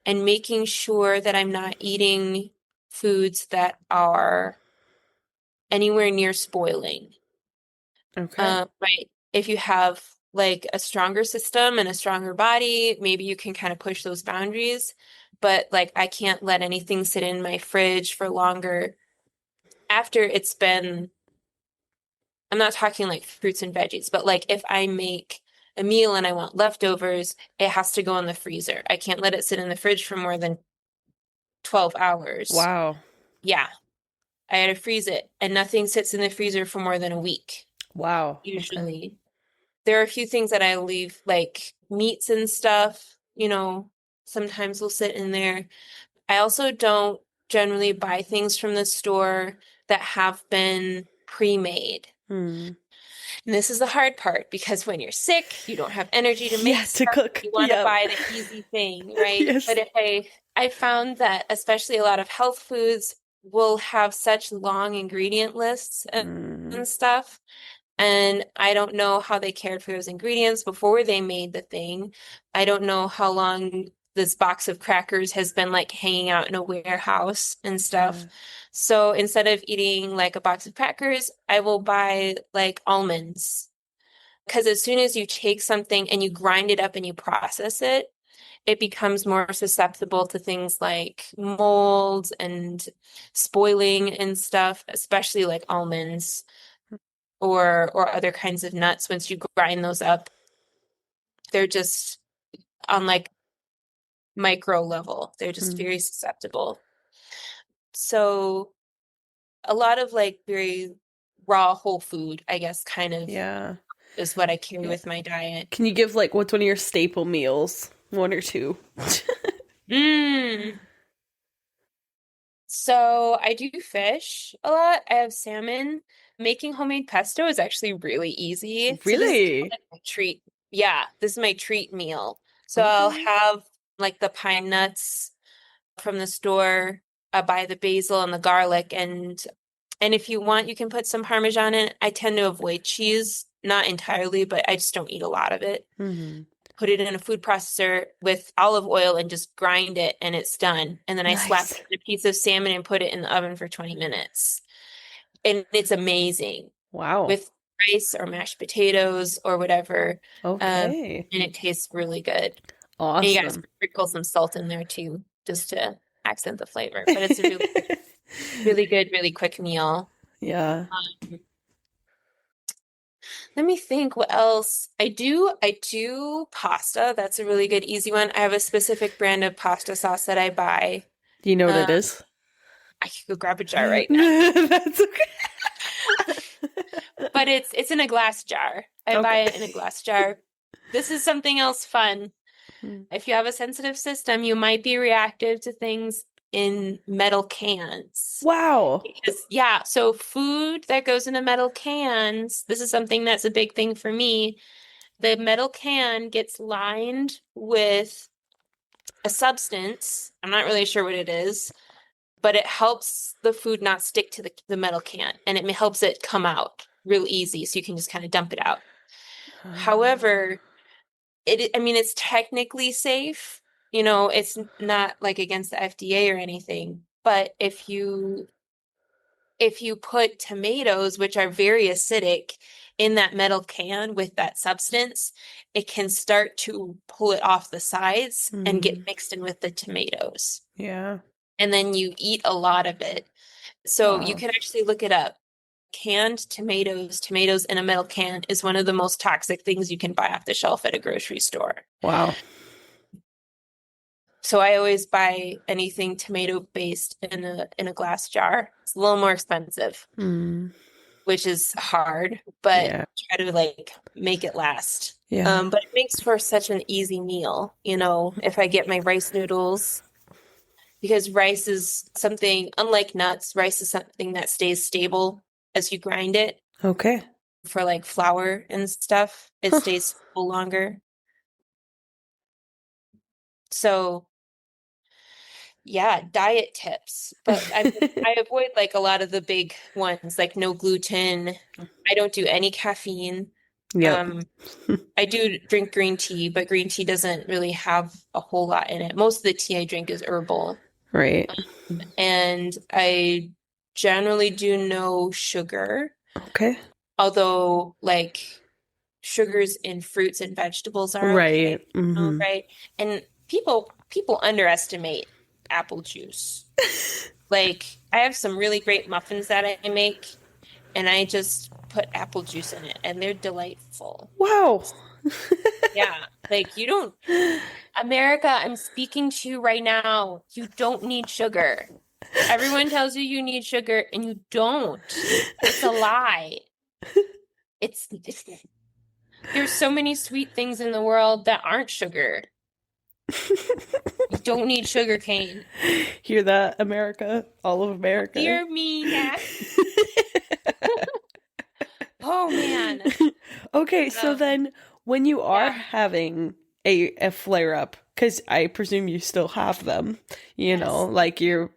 and making sure that I'm not eating foods that are anywhere near spoiling. Okay. Right. If you have like a stronger system and a stronger body, maybe you can kind of push those boundaries. But like, I can't let anything sit in my fridge for longer after it's been, I'm not talking like fruits and veggies, but like if I make a meal and I want leftovers, it has to go in the freezer. I can't let it sit in the fridge for more than 12 hours. Wow. Yeah, I had to freeze it, and nothing sits in the freezer for more than a week, Wow. Okay. usually. There are a few things that I leave, like meats and stuff, sometimes will sit in there. I also don't generally buy things from the store that have been pre-made. Hmm. And this is the hard part because when you're sick, you don't have energy to make Yeah, to stuff. cook. You want to Yep. buy the easy thing, right? Yes. But I found that especially a lot of health foods will have such long ingredient lists Mm, and stuff. And I don't know how they cared for those ingredients before they made the thing. I don't know how long this box of crackers has been like hanging out in a warehouse and stuff. yeah. So instead of eating like a box of crackers, I will buy like almonds. Because as soon as you take something and you grind it up and you process it, it becomes more susceptible to things like mold and spoiling and stuff, especially like almonds or other kinds of nuts. Once you grind those up, they're just on like micro level. They're just Mm, very susceptible. So a lot of like very raw whole food, I guess, kind of yeah. is what I carry Yeah. with my diet. Can you give like what's one of your staple meals? One or two? Mm. So I do fish a lot. I have salmon. Making homemade pesto is actually really easy. So this is kind of Really? like my treat. Yeah, this is my treat meal. So I'll Okay. have like the pine nuts from the store, buy the basil and the garlic, and if you want, you can put some Parmesan in. I tend to avoid cheese, not entirely, but I just don't eat a lot of it. Hmm. Put it in a food processor with olive oil and just grind it, and it's done. And then I slap Nice. it in a piece of salmon and put it in the oven for 20 minutes. And it's amazing Wow. with rice or mashed potatoes or whatever. Okay. And it tastes really good. And you guys Awesome. sprinkle some salt in there too, just to accent the flavor. But it's a really good, really quick meal. Yeah. Um, Let me think what else. I do pasta. That's a really good, easy one. I have a specific brand of pasta sauce that I buy. Do you know what Uh, it is? I could go grab a jar right now. That's okay. But it's in a glass jar. I buy it in a Okay. glass jar. This is something else fun. Mm. If you have a sensitive system, you might be reactive to things in metal cans. Wow. Because, yeah, so food that goes into metal cans, this is something that's a big thing for me. The metal can gets lined with a substance. I'm not really sure what it is, but it helps the food not stick to the metal can, and it helps it come out real easy so you can just kind of dump it out. However, I mean, it's technically safe. It's not like against the FDA or anything, but if you put tomatoes, which are very acidic, in that metal can with that substance, it can start to pull it off the sides and get Mm. mixed in with the tomatoes. Yeah. And then you eat a lot of it. So you Wow. can actually look it up. Canned tomatoes in a metal can is one of the most toxic things you can buy off the shelf at a grocery store. Wow. So I always buy anything tomato based in a glass jar. It's a little more expensive, Mm. which is hard, but Yeah. try to like make it last. Yeah. But it makes for such an easy meal, if I get my rice noodles, because rice is something, unlike nuts, rice is something that stays stable as you grind it. Okay. For like flour and stuff, it Huh. stays stable longer. So yeah, diet tips. But I avoid like a lot of the big ones, like no gluten. I don't do any caffeine. Yep. Um, I do drink green tea, but green tea doesn't really have a whole lot in it. Most of the tea I drink is herbal. Right. And I generally do no sugar, Okay. although like sugars in fruits and vegetables are okay, Right. Mm-hmm. right? And people underestimate apple juice. Like I have some really great muffins that I make, and I just put apple juice in it, and they're delightful. Wow. Yeah, like you don't, America, I'm speaking to you right now. You don't need sugar. Everyone tells you you need sugar, and you don't. It's a lie. It's there's so many sweet things in the world that aren't sugar. You don't need sugar cane. Hear that, America? All of America. Hear me, Nat. Oh man. Okay, so Um, then when you are yeah. having a flare up, because I presume you still have them, Yes. like you're,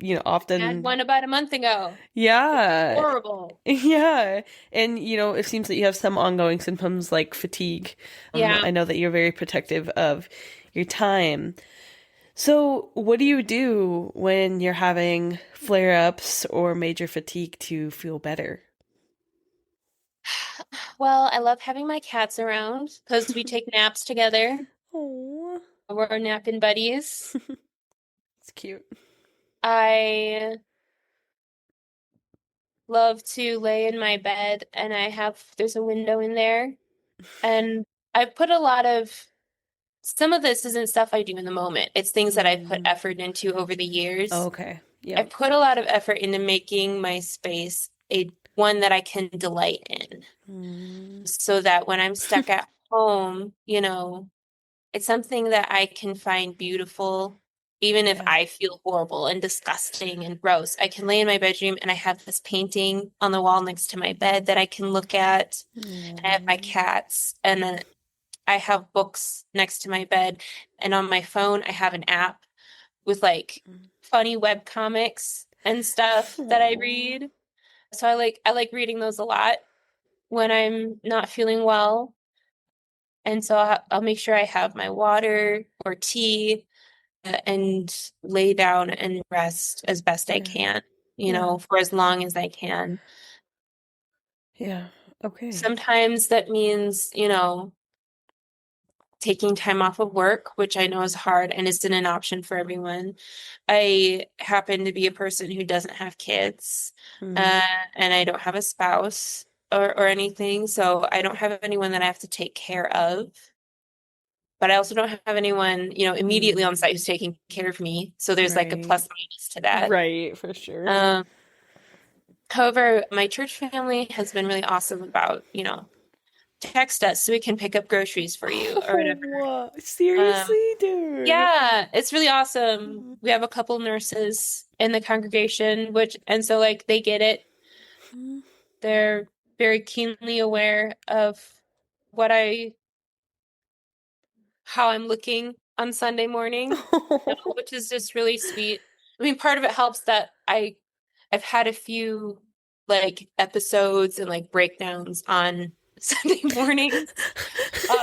I had often, one about a month ago. yeah, Horrible. yeah. And, it seems that you have some ongoing symptoms like fatigue. Yeah. I know that you're very protective of your time. So, what do you do when you're having flare ups or major fatigue to feel better? Well, I love having my cats around because we take naps together. Oh, We're napping buddies. it's cute. I love to lay in my bed and there's a window in there. And I've put a lot of, some of this isn't stuff I do in the moment. It's things that I've put Mm. effort into over the years. Okay. I Yep. put a lot of effort into making my space a one that I can delight in Mm. so that when I'm stuck at home, it's something that I can find beautiful, even if Yeah. I feel horrible and disgusting and gross. I can lay in my bedroom and I have this painting on the wall next to my bed that I can look at. And I have my Mm. cats, and then I have books next to my bed. And on my phone, I have an app with like funny web comics and stuff that I Aw. read. So I like reading those a lot when I'm not feeling well. And so I'll make sure I have my water or tea and lay down and rest as best I Yeah. can, Yeah. for as long as I can. Yeah. Okay. Sometimes that means, taking time off of work, which I know is hard and isn't an option for everyone. I happen to be a person who doesn't have kids, Mm. uh, and I don't have a spouse or anything, so I don't have anyone that I have to take care of. But I also don't have anyone, immediately on Mm. site who's taking care of me. So there's like a Right. plus minus to that. Right, for sure. Um, However, my church family has been really awesome about, text us so we can pick up groceries for you or whatever. Oh, Um, seriously, dude. Yeah, it's really awesome. We have a couple nurses in the congregation, and so like they get it. They're very keenly aware of what how I'm looking on Sunday morning, which is just really sweet. I mean, part of it helps that I've had a few like episodes and like breakdowns on Sunday mornings.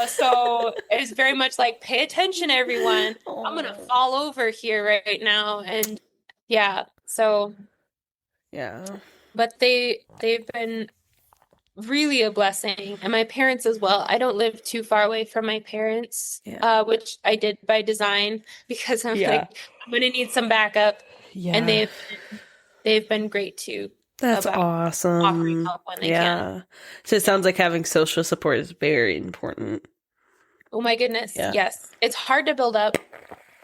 So it's very much like, pay attention, everyone. I'm gonna Oh. fall over here right now. And yeah, so, Yeah. but they've been really a blessing, and my parents as well. I don't live too far away from my parents, Yeah. which I did by design because I'm Yeah. like, I'm gonna need some backup, and Yeah. they've been great too That's about offering awesome. help when they can. Yeah. So it Yeah. sounds like having social support is very important. Oh my goodness. Yeah. Yes. It's hard to build up.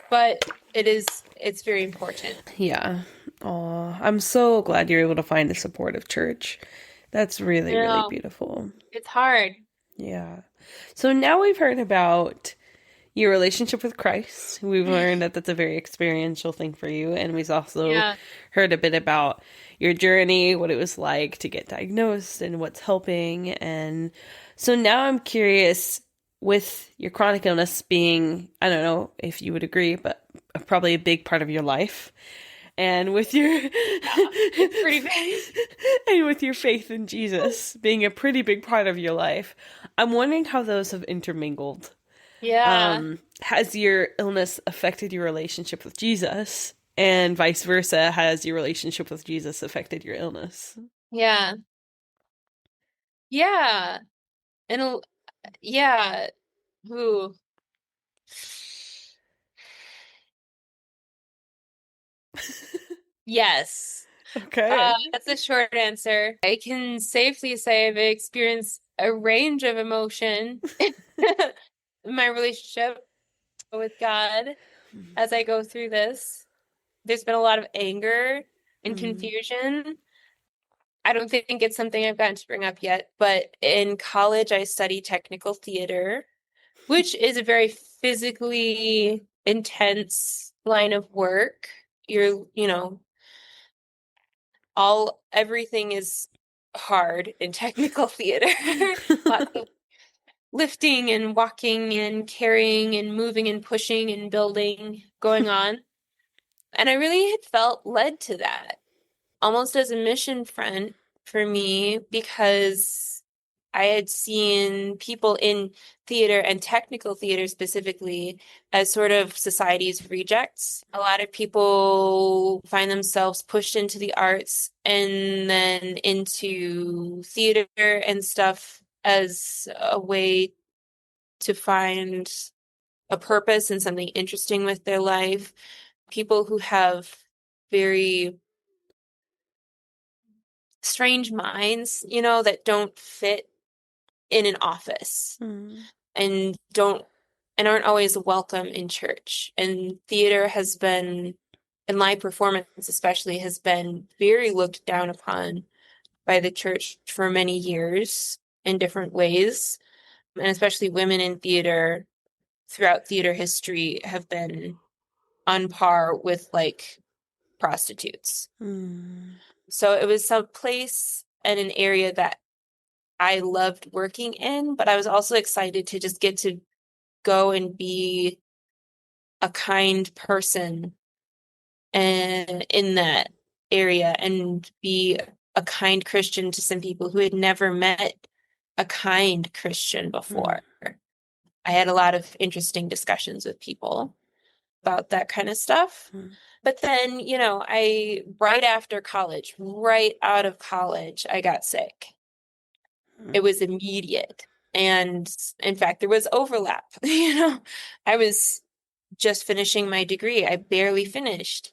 but it's very important. Yeah. Oh, I'm so glad you're able to find a supportive church. That's really, You really know, beautiful. it's hard. Yeah. So now we've heard about your relationship with Christ. We've learned that that's a very experiential thing for you. And we've also Yeah. heard a bit about your journey, what it was like to get diagnosed, and what's helping. And so now I'm curious, with your chronic illness being, I don't know if you would agree, but probably a big part of your life. And with your Yeah. It's pretty bad. and with your faith in Jesus being a pretty big part of your life, I'm wondering how those have intermingled. Yeah. Has your illness affected your relationship with Jesus? And vice versa, has your relationship with Jesus affected your illness? Yeah. Yeah. And yeah. Ooh. Yes. Okay. That's a short answer. I can safely say I've experienced a range of emotion in my relationship with God as I go through this. There's been a lot of anger and Mm, confusion. I don't think it's something I've gotten to bring up yet, but in college I studied technical theater, which is a very physically intense line of work. Everything is hard in technical theater. Lots of lifting and walking and carrying and moving and pushing and building going on. And I really had felt led to that, almost as a mission front for me, because I had seen people in theater and technical theater specifically as sort of society's rejects. A lot of people find themselves pushed into the arts and then into theater and stuff as a way to find a purpose and something interesting with their life. People who have very strange minds, that don't fit in an office mm, and don't and aren't always welcome in church. And theater has been, and live performance especially, has been very looked down upon by the church for many years in different ways. And especially women in theater throughout theater history have been on par with like prostitutes. mm, So it was some place and an area that I loved working in, but I was also excited to just get to go and be a kind person and in that area and be a kind Christian to some people who had never met a kind Christian mm, before. I had a lot of interesting discussions with people about that kind of stuff. mm, But then, I right after college, right out of college, I got sick. mm, It was immediate. And in fact, there was overlap. I was just finishing my degree. I barely finished.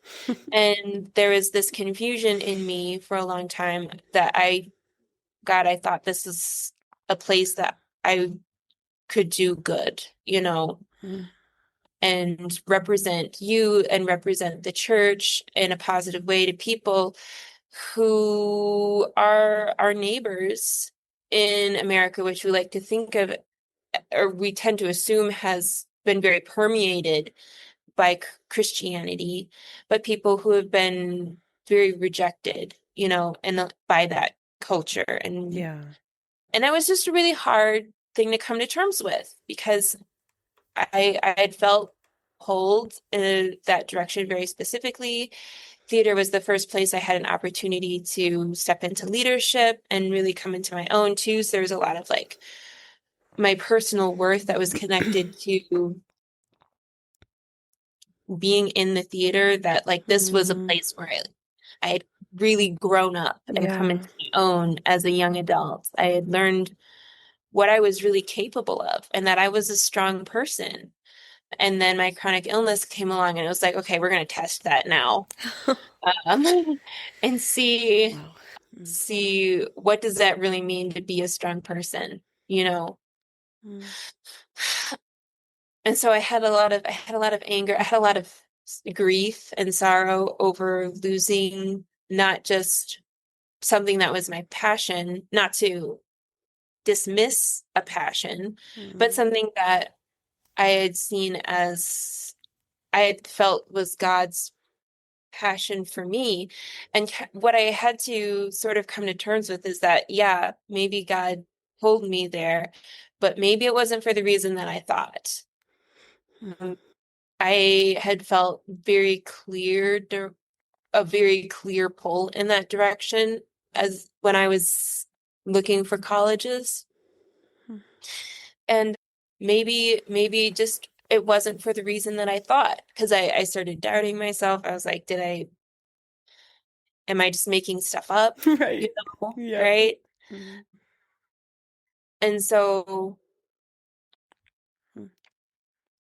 And there was this confusion in me for a long time that God, I thought this is a place that I could do good, mm, and represent you and represent the church in a positive way to people who are our neighbors in America, which we like to think of, or we tend to assume has been very permeated by Christianity, but people who have been very rejected, and by that culture. And yeah. and that was just a really hard thing to come to terms with because I had felt pulled in that direction very specifically. Theater was the first place I had an opportunity to step into leadership and really come into my own too. So there was a lot of like my personal worth that was connected to being in the theater, that like this was a Mm, place where I had really grown up and come yeah. into my own as a young adult. I had learned what I was really capable of and that I was a strong person. And then my chronic illness came along and it was like, okay, we're going to test that now. And see Wow. Mm, see what does that really mean to be a strong person, you know? mm, And so I had a lot of anger. I had a lot of grief and sorrow over losing not just something that was my passion, not to dismiss a passion, but Mm. something that I had seen as I had felt was God's passion for me. And what I had to sort of come to terms with is that, yeah, maybe God pulled me there, but maybe it wasn't for the reason that I thought. Um, I had felt a very clear pull in that direction as when I was looking for colleges. And maybe just it wasn't for the reason that I thought, because I started doubting myself. I was like, am I just making stuff up? You Right. know, Yep. right? Mm. And so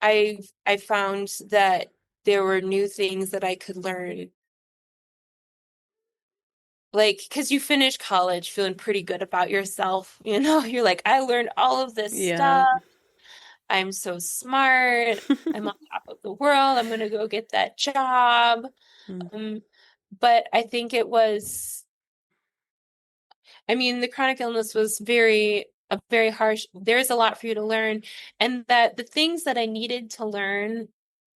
I found that there were new things that I could learn. Like, because you finish college feeling pretty good about yourself, you're like, I learned all of this Yeah. stuff. I'm so smart. I'm on top of the world. I'm gonna go get that job. Mm. Um, but I think it was, I mean, the chronic illness was very harsh. There's a lot for you to learn, and that the things that I needed to learn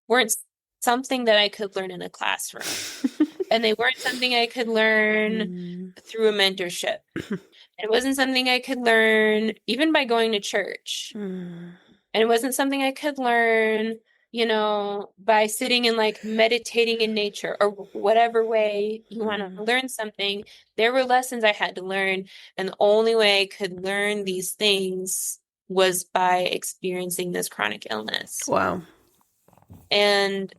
weren't something that I could learn in a classroom, and they weren't something I could learn Mm. through a mentorship. It wasn't something I could learn even by going to church. Mm. And it wasn't something I could learn, by sitting and like meditating in nature or whatever way you want Mm. to learn something. There were lessons I had to learn. And the only way I could learn these things was by experiencing this chronic illness. Wow. And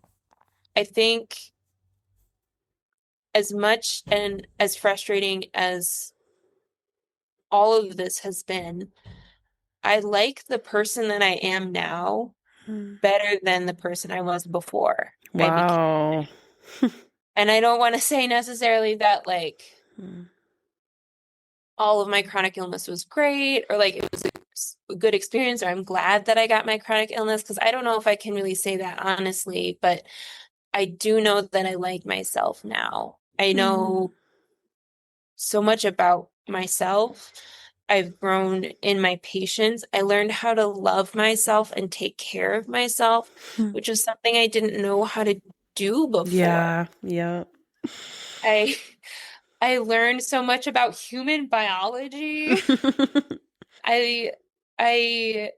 I think as much and as frustrating as all of this has been, I like the person that I am now Mm. better than the person I was before I became. Wow. And I don't want to say necessarily that like Mm. all of my chronic illness was great or like it was a good experience or I'm glad that I got my chronic illness because I don't know if I can really say that honestly, but I do know that I like myself now. I Mm. know so much about myself. I've grown in my patience. I learned how to love myself and take care of myself, Mm. which is something I didn't know how to do before. Yeah. Yeah. I I learned so much about human biology. I I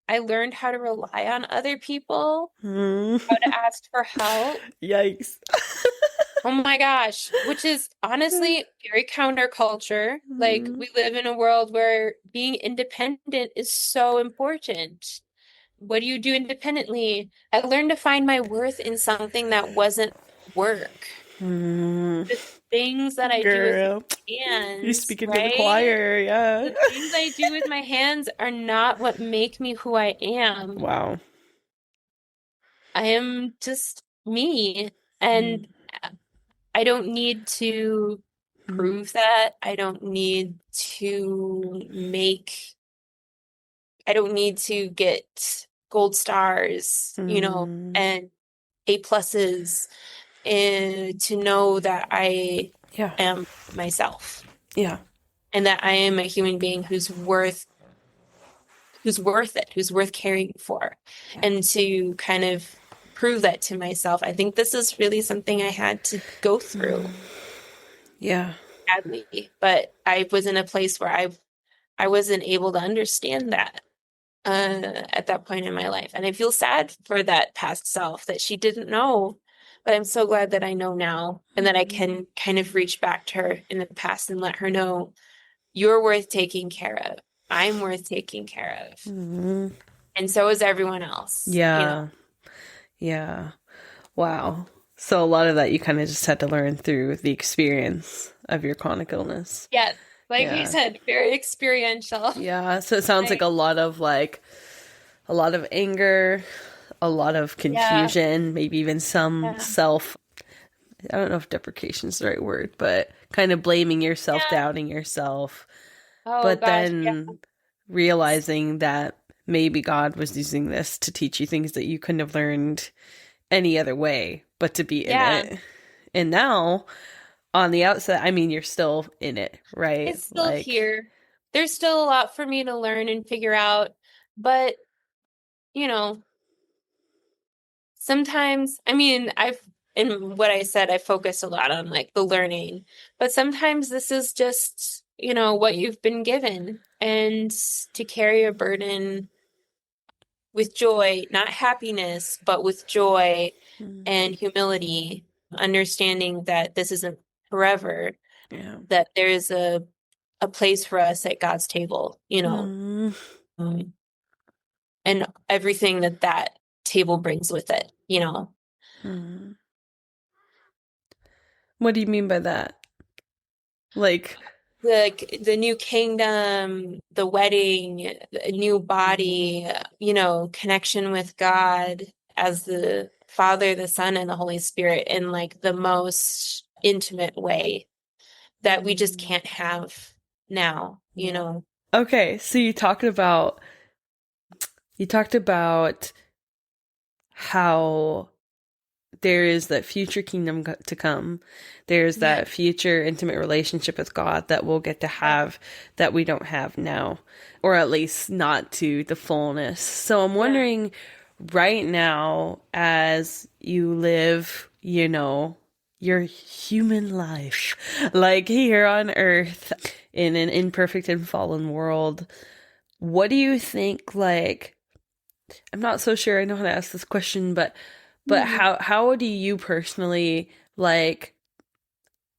I learned how to rely on other people, Mm. how to ask for help. Yikes. Oh my gosh, which is honestly very counterculture. Like Mm. we live in a world where being independent is so important. What do you do independently? I learned to find my worth in something that wasn't work. Mm. The things that I do with Girl, my you're hands, speaking to the right? choir. Yeah. The things I do with my hands are not what make me who I am. Wow. I am just me. Mm. And I don't need to Mm. prove that. I don't need to get gold stars, Mm. and A pluses and to know that I Yeah. am myself Yeah. and that I am a human being who's worth it, who's worth caring for. Yeah. And to kind of prove that to myself, I think this is really something I had to go through Yeah. badly, but I was in a place where I wasn't able to understand that at that point in my life. And I feel sad for that past self that she didn't know. But I'm so glad that I know now and that I Mm. can kind of reach back to her in the past and let her know you're worth taking care of. I'm worth taking care of. Mm. And so is everyone else. Yeah. Yeah. Wow. So a lot of that you kind of just had to learn through the experience of your chronic illness. Yeah, like we Yeah. said, very experiential. Yeah. So it sounds like Like, a lot of anger, a lot of yeah, confusion, maybe even some yeah, self, I don't know if deprecation is the right word, but kind of blaming yourself, yeah. doubting yourself, Oh but gosh, yeah. then realizing that maybe God was using this to teach you things that you couldn't have learned any other way but to be in Yeah, it. And now on the outside, I mean, you're still in it, right? it's still Like, here. There's still a lot for me to learn and figure out, but you know, sometimes, I mean, in what I said, I focused a lot on like the learning, but sometimes this is just, what you've been given, and to carry a burden with joy, not happiness, but with joy mm, and humility, understanding that this isn't forever, yeah. that there is a place for us at God's table, Mm, um, and everything that that table brings with it. mm. What do you mean by that? Like, The new kingdom, the wedding, a new body, connection with God as the Father, the Son, and the Holy Spirit in like the most intimate way that we just mm, can't have now, yeah. Okay, so you talked about how there is that future kingdom to come. There's Yeah. that future intimate relationship with God that we'll get to have that we don't have now, or at least not to the fullness. So I'm Yeah. wondering right now, as you live, your human life, like here on earth in an imperfect and fallen world, what do you think, like, I'm not so sure I know how to ask this question, but Mhm. how do you personally, like,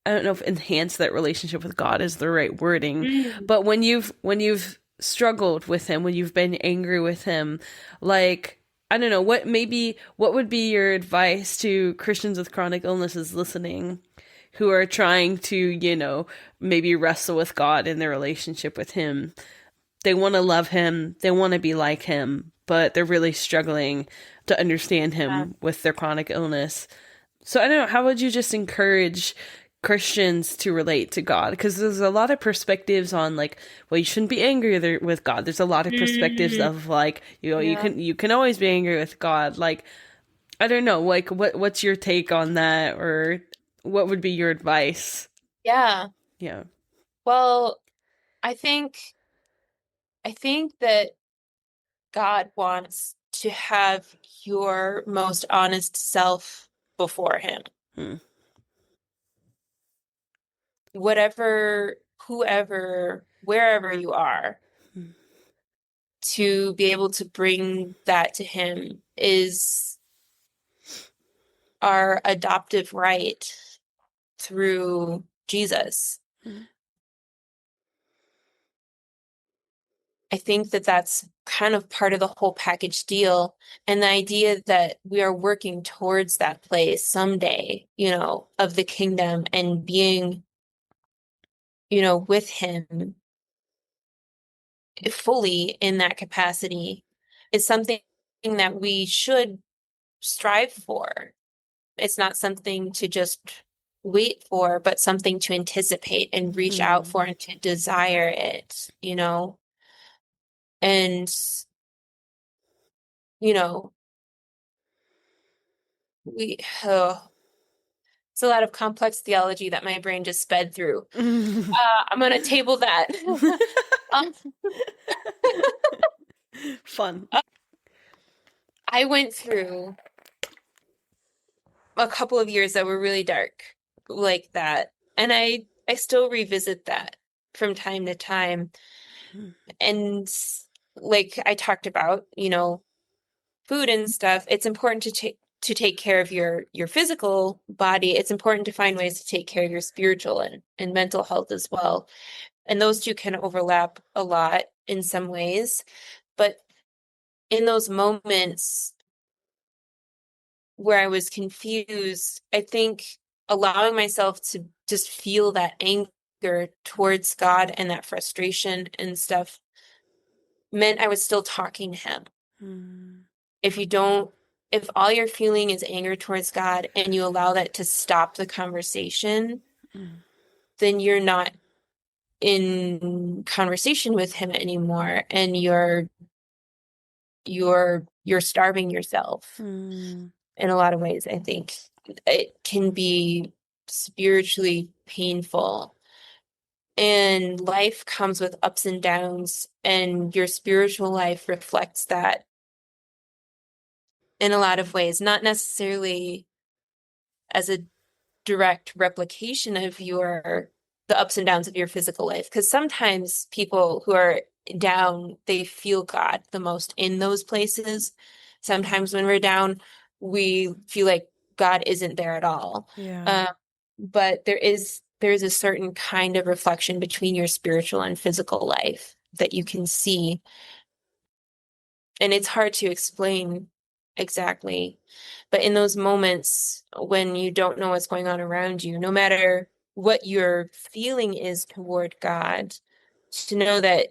I don't know if enhance that relationship with God is the right wording, Mm. but when you've struggled with him, when you've been angry with him, like, I don't know, what would be your advice to Christians with chronic illnesses listening who are trying to, maybe wrestle with God in their relationship with him? They want to love him, they want to be like him, but they're really struggling to understand Yeah. him with their chronic illness. So I don't know, how would you just encourage Christians to relate to God? Because there's a lot of perspectives on, like, well, you shouldn't be angry with God. There's a lot of perspectives Mm. of, like, you Yeah. can always be angry with God. Like, I don't know, like, what's your take on that, or what would be your advice? Yeah. Yeah. Well, I think I think that God wants to have your most honest self before him. Hmm. Whatever, whoever, wherever you are, to be able to bring that to him is our adoptive right through Jesus. Hmm. I think that that's kind of part of the whole package deal. And the idea that we are working towards that place someday, of the kingdom and being, with him fully in that capacity is something that we should strive for. It's not something to just wait for, but something to anticipate and reach out Hmm. for and to desire it. And, you know, we, oh, it's a lot of complex theology that my brain just sped through. I'm gonna table that. Um, Fun. I went through a couple of years that were really dark like that, and I still revisit that from time to time. And like I talked about, food and stuff, it's important to take care of your physical body. It's important to find ways to take care of your spiritual and mental health as well. And those two can overlap a lot in some ways. But in those moments where I was confused, I think allowing myself to just feel that anger towards God and that frustration and stuff meant I was still talking to him. Hmm. If you don't, if all you're feeling is anger towards God and you allow that to stop the conversation, then you're not in conversation with him anymore, and you're you're starving yourself Mm. in a lot of ways. I think it can be spiritually painful. And life comes with ups and downs, and your spiritual life reflects that in a lot of ways, not necessarily as a direct replication of the ups and downs of your physical life. Because sometimes people who are down, they feel God the most in those places. Sometimes when we're down, we feel like God isn't there at all. Yeah. Um, but there is a certain kind of reflection between your spiritual and physical life that you can see, and it's hard to explain exactly. But in those moments when you don't know what's going on around you, no matter what your feeling is toward God, to know that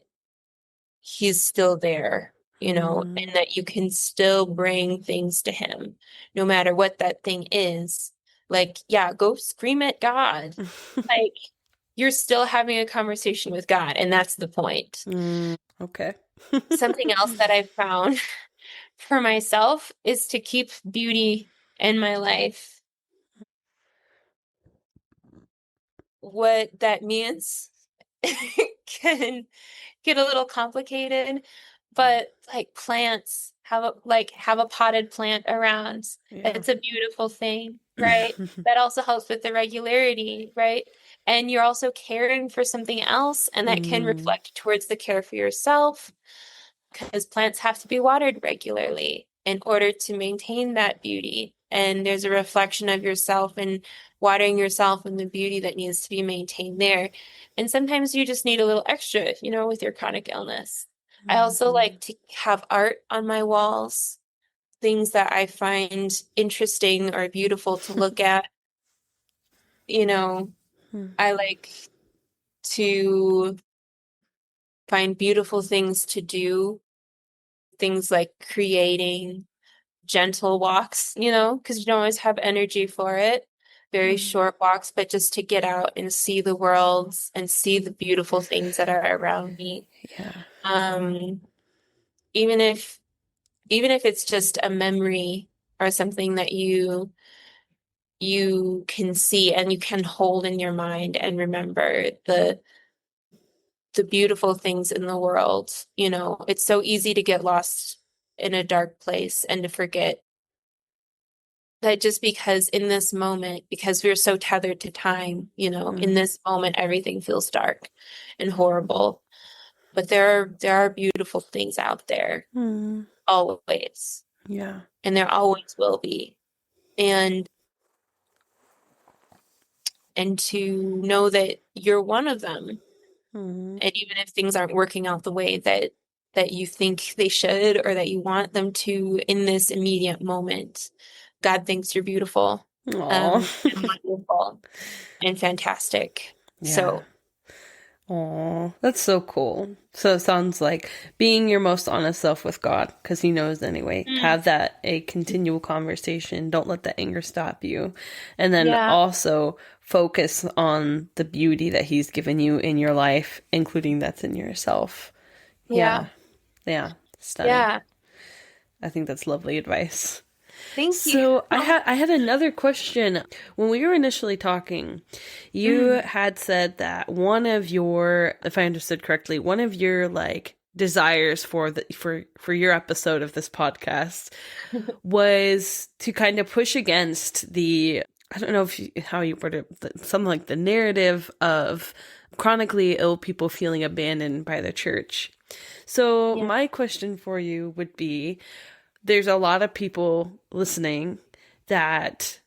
He's still there, and Mm. that you can still bring things to Him, no matter what that thing is. Like, yeah, go scream at God. Like, you're still having a conversation with God, and that's the point. Mm. Okay. Something else that I've found for myself is to keep beauty in my life. What that means can get a little complicated, but like plants have a potted plant around. Yeah. It's a beautiful thing, right? That also helps with the regularity, right? And you're also caring for something else, and that can Mm. reflect towards the care for yourself, because plants have to be watered regularly in order to maintain that beauty. And there's a reflection of yourself and watering yourself and the beauty that needs to be maintained there. And sometimes you just need a little extra, with your chronic illness. I also Mm. like to have art on my walls, things that I find interesting or beautiful to look at. You know, I like to find beautiful things to do, things like creating gentle walks, because you don't always have energy for it. Very Mm. short walks, but just to get out and see the worlds and see the beautiful things that are around me. Yeah. Um, even if even if it's just a memory or something that you can see and you can hold in your mind and remember the beautiful things in the world. It's so easy to get lost in a dark place and to forget that just because in this moment, because we're so tethered to time, in Mm. this moment, everything feels dark and horrible. But there are beautiful things out there, Mm. always, Yeah. and there always will be. And to know that you're one of them. Mm. And even if things aren't working out the way that you think they should or that you want them to in this immediate moment, God thinks you're beautiful, Aw. and wonderful and fantastic. Yeah. So, Aw. That's so cool. So it sounds like being your most honest self with God, because He knows anyway. mm, Have that a continual conversation. Don't let the anger stop you. And then yeah, also focus on the beauty that He's given you in your life, including that's in yourself. yeah, Yeah. Yeah. Stunning. yeah. I think that's lovely advice. Thank you. So I had another question. When we were initially talking, you Mm, had said that one of your, if I understood correctly, one of your like desires for your episode of this podcast was to kind of push against the, I don't know how you put it, something like the narrative of chronically ill people feeling abandoned by the church. So yeah. my question for you would be, there's a lot of people listening that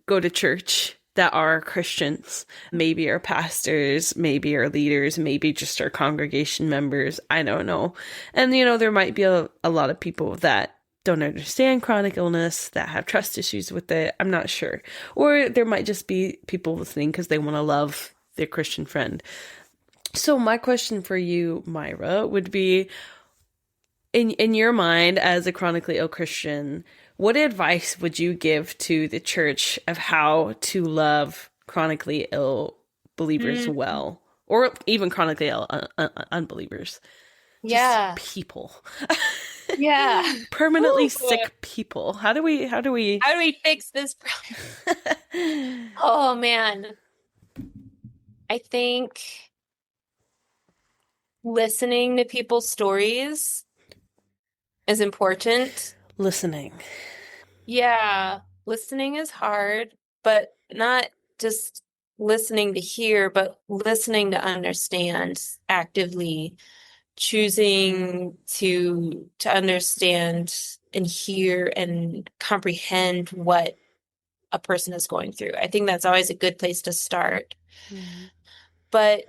go to church that are Christians, maybe are pastors, maybe are leaders, maybe just are congregation members. I don't know. And, there might be a lot of people that don't understand chronic illness, that have trust issues with it. I'm not sure. Or there might just be people listening because they want to love their Christian friend. So my question for you, Myra, would be, in your mind as a chronically ill Christian, what advice would you give to the church of how to love chronically ill believers Mm, well, or even chronically ill unbelievers, just yeah. people? Yeah. Permanently Ooh. sick people. How do we How do we fix this problem? Oh man. I think listening to people's stories is important. listening? Yeah, listening is hard, but not just listening to hear, but listening to understand, actively choosing to understand and hear and comprehend what a person is going through. I think that's always a good place to start. Mm. But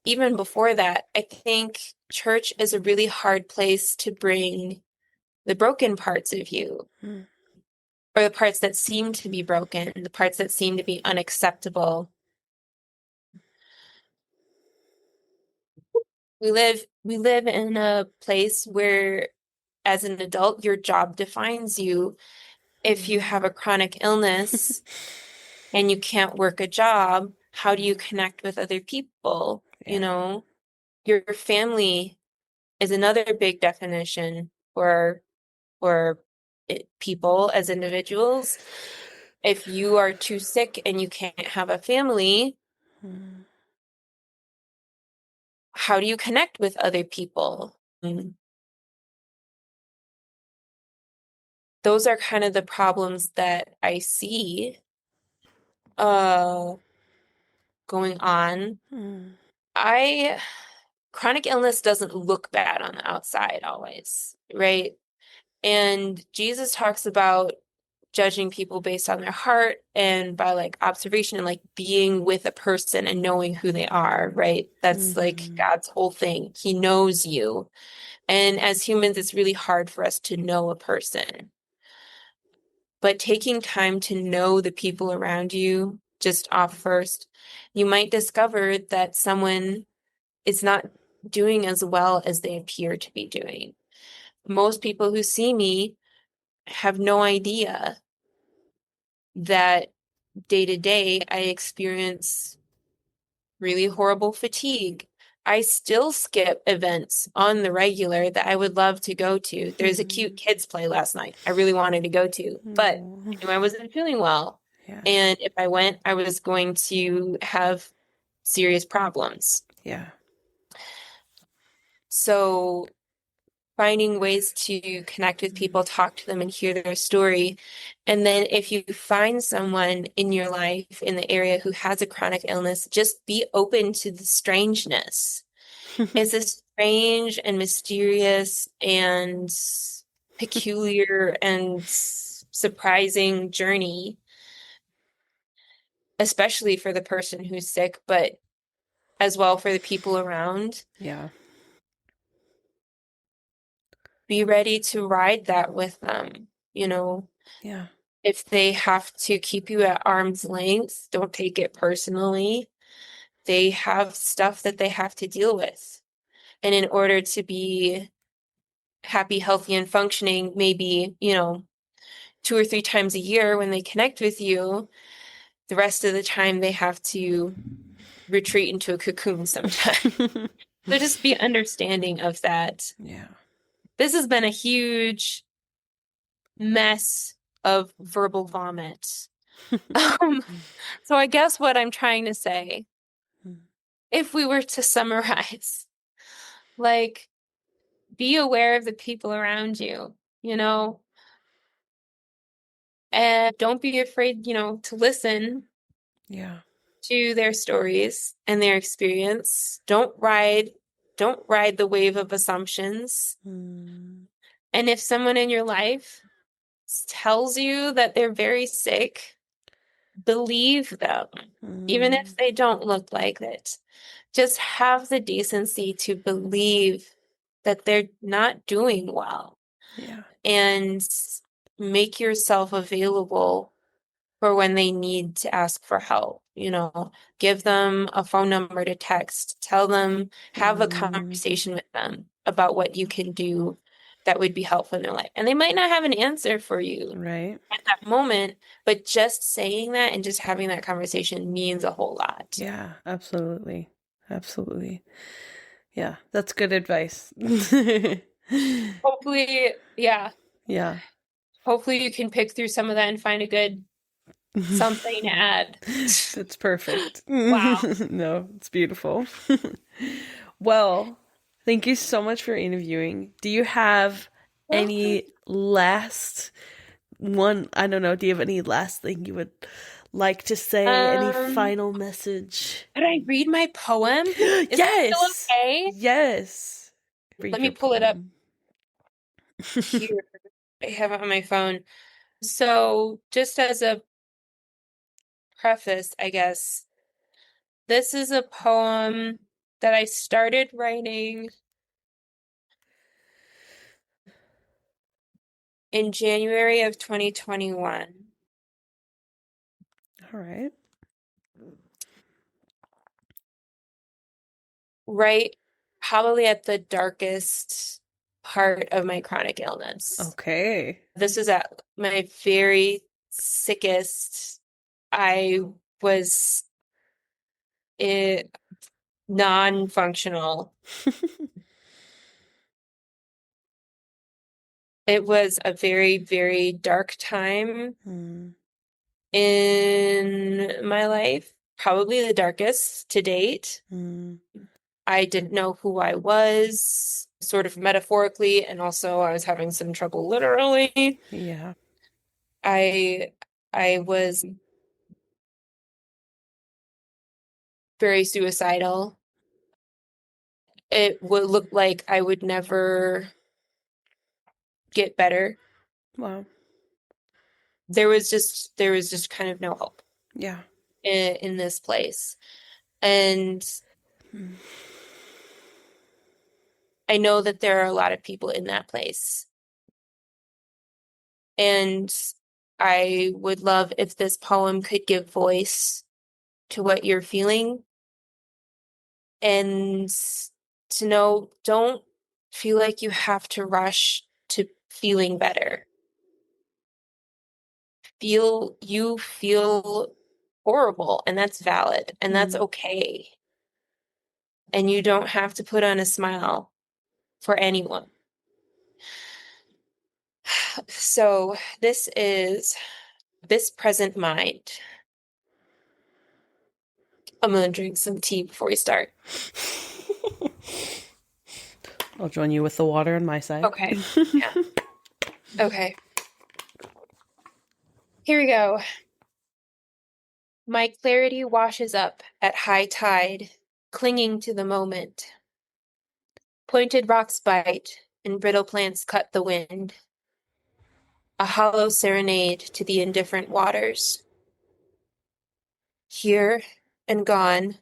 even before that, I think church is a really hard place to bring the broken parts of you, Mm. or the parts that seem to be broken, the parts that seem to be unacceptable. We live in a place where as an adult, your job defines you. If you have a chronic illness and you can't work a job, how do you connect with other people? You Yeah. know, your family is another big definition for people as individuals. If you are too sick and you can't have a family, Mm. how do you connect with other people? Those are kind of the problems that I see uh going on. Mm. I Chronic illness doesn't look bad on the outside always, right? And Jesus talks about judging people based on their heart and by like observation and like being with a person and knowing who they are, right? That's like Mhm. God's whole thing. He knows you. And as humans, it's really hard for us to know a person. But taking time to know the people around you just off first, you might discover that someone is not doing as well as they appear to be doing. Most people who see me have no idea that day to day I experience really horrible fatigue. I still skip events on the regular that I would love to go to. There's a cute Mhm. kids play last night I really wanted to go to, but Oh. I knew I wasn't feeling well. Yeah. And if I went, I was going to have serious problems. Yeah. So finding ways to connect with people, talk to them, and hear their story. And then if you find someone in your life in the area who has a chronic illness, just be open to the strangeness. It's a strange and mysterious and peculiar and surprising journey, especially for the person who's sick, but as well for the people around. Yeah. Be ready to ride that with them, you know. Yeah. If they have to keep you at arm's length, don't take it personally. They have stuff that they have to deal with. And in order to be happy, healthy, and functioning, maybe, 2 or 3 times a year when they connect with you, the rest of the time they have to retreat into a cocoon sometimes. So just be understanding of that. Yeah. This has been a huge mess of verbal vomit. Um, so I guess what I'm trying to say, if we were to summarize, like, be aware of the people around you, and don't be afraid, to listen Yeah. to their stories and their experience. Don't ride the wave of assumptions. Mm. And if someone in your life tells you that they're very sick, believe them, even if Mm. they don't look like it. Just have the decency to believe that they're not doing well Yeah. and make yourself available for when they need to ask for help. Give them a phone number to text, tell them, have a Mm. conversation with them about what you can do that would be helpful in their life. And they might not have an answer for you Right. at that moment, but just saying that and just having that conversation means a whole lot. Yeah. Absolutely. Absolutely. Yeah. That's good advice. Hopefully, yeah. Yeah. Hopefully you can pick through some of that and find a good something to add. That's perfect. Wow. No, it's beautiful. Well, thank you so much for interviewing. Do you have Welcome. any last one? I don't know. Do you have any last thing you would like to say? Any Um, final message? could I read my poem? Is that still Yes. okay? Yes. Let Read me your pull it up poem. here. I have it on my phone. So, just as a preface, I guess, this is a poem that I started writing in January of 2021, All right. right probably at the darkest part of my chronic illness. Okay. This is at my very sickest. I was non-functional. It was a very, very dark time Hmm. in my life, probably the darkest to date. Hmm. I didn't know who I was, sort of metaphorically, and also I was having some trouble literally. Yeah. I I was very suicidal. It would look like I would never get better. Wow. There was just kind of no hope Yeah. in this place. And Hmm. I know that there are a lot of people in that place. And I would love if this poem could give voice to what you're feeling and to know don't feel like you have to rush to feeling better. You feel horrible, and that's valid, and that's Hmm. okay. And you don't have to put on a smile for anyone. So this is this present mind. I'm gonna drink some tea before we start. I'll join you with the water on my side. Okay. Yeah. Okay. Here we go. My clarity washes up at high tide, clinging to the moment. Pointed rocks bite, and brittle plants cut the wind. A hollow serenade to the indifferent waters. Here and gone,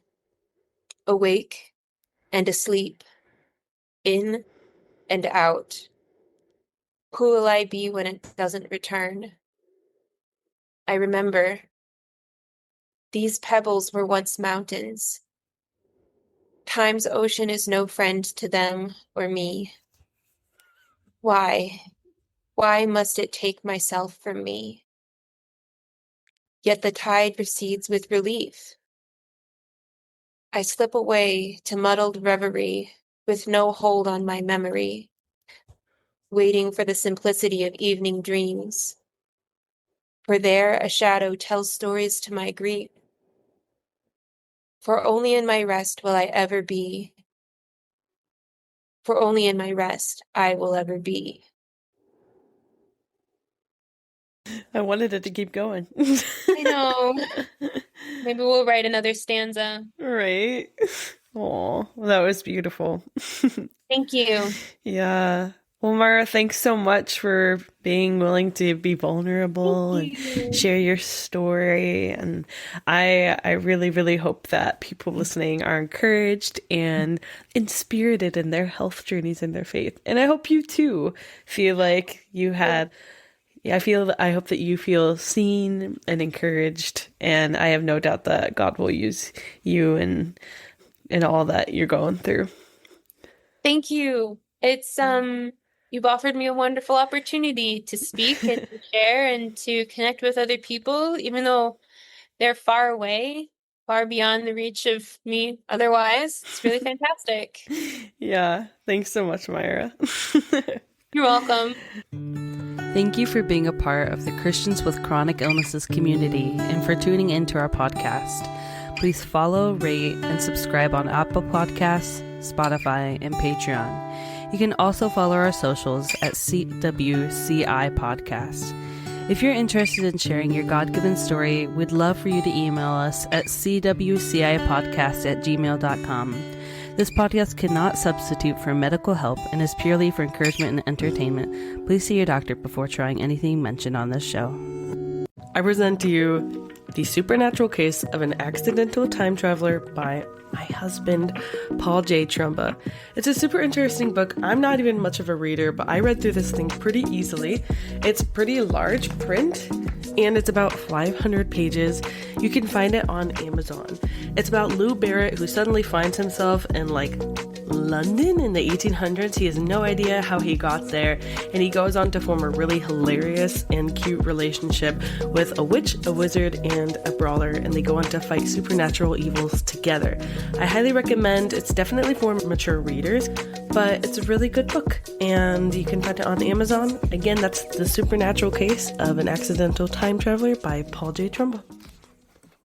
awake and asleep, in and out. Who will I be when it doesn't return? I remember these pebbles were once mountains. Time's ocean is no friend to them or me. Why? Why must it take myself from me? Yet the tide recedes with relief. I slip away to muddled reverie with no hold on my memory, waiting for the simplicity of evening dreams. For there a shadow tells stories to my grief. For only in my rest will I ever be. For only in my rest I will ever be. I wanted it to keep going. I know. Maybe we'll write another stanza. Right. Oh, that was beautiful. Thank you. Yeah. Well, Mara, thanks so much for being willing to be Thank vulnerable and you. share your story. And I really, really hope that people listening are encouraged and inspirited in their health journeys and their faith. And I hope you too feel like you had. Yeah, I hope that you feel seen and encouraged, and I have no doubt that God will use you and all that you're going through. Thank you. You've offered me a wonderful opportunity to speak and to share and to connect with other people, even though they're far away. far beyond the reach of me otherwise. It's really fantastic. Yeah, thanks so much, Myra. You're welcome. Thank you for being a part of the Christians with Chronic Illnesses community and for tuning into our podcast. Please follow, rate, and subscribe on Apple Podcasts, Spotify, and Patreon. You can also follow our socials at CWCI Podcast. If you're interested in sharing your God-given story, we'd love for you to email us at cwcipodcast@gmail.com. This podcast cannot substitute for medical help and is purely for encouragement and entertainment. Please see your doctor before trying anything mentioned on this show. I present to you The Supernatural Case of an Accidental Time Traveler by my husband, Paul J. Trumba. It's a super interesting book. I'm not even much of a reader, but I read through this thing pretty easily. It's pretty large print, and it's about 500 pages. You can find it on Amazon. It's about Lou Barrett, who suddenly finds himself in, London in the 1800s. He has no idea how he got there, and he goes on to form a really hilarious and cute relationship with a witch, a wizard, and a brawler, and they go on to fight supernatural evils together. I highly recommend. It's definitely for mature readers, but it's a really good book, and you can find it on Amazon. Again, that's The Supernatural Case of an Accidental Time Traveler by Paul J. Trumba.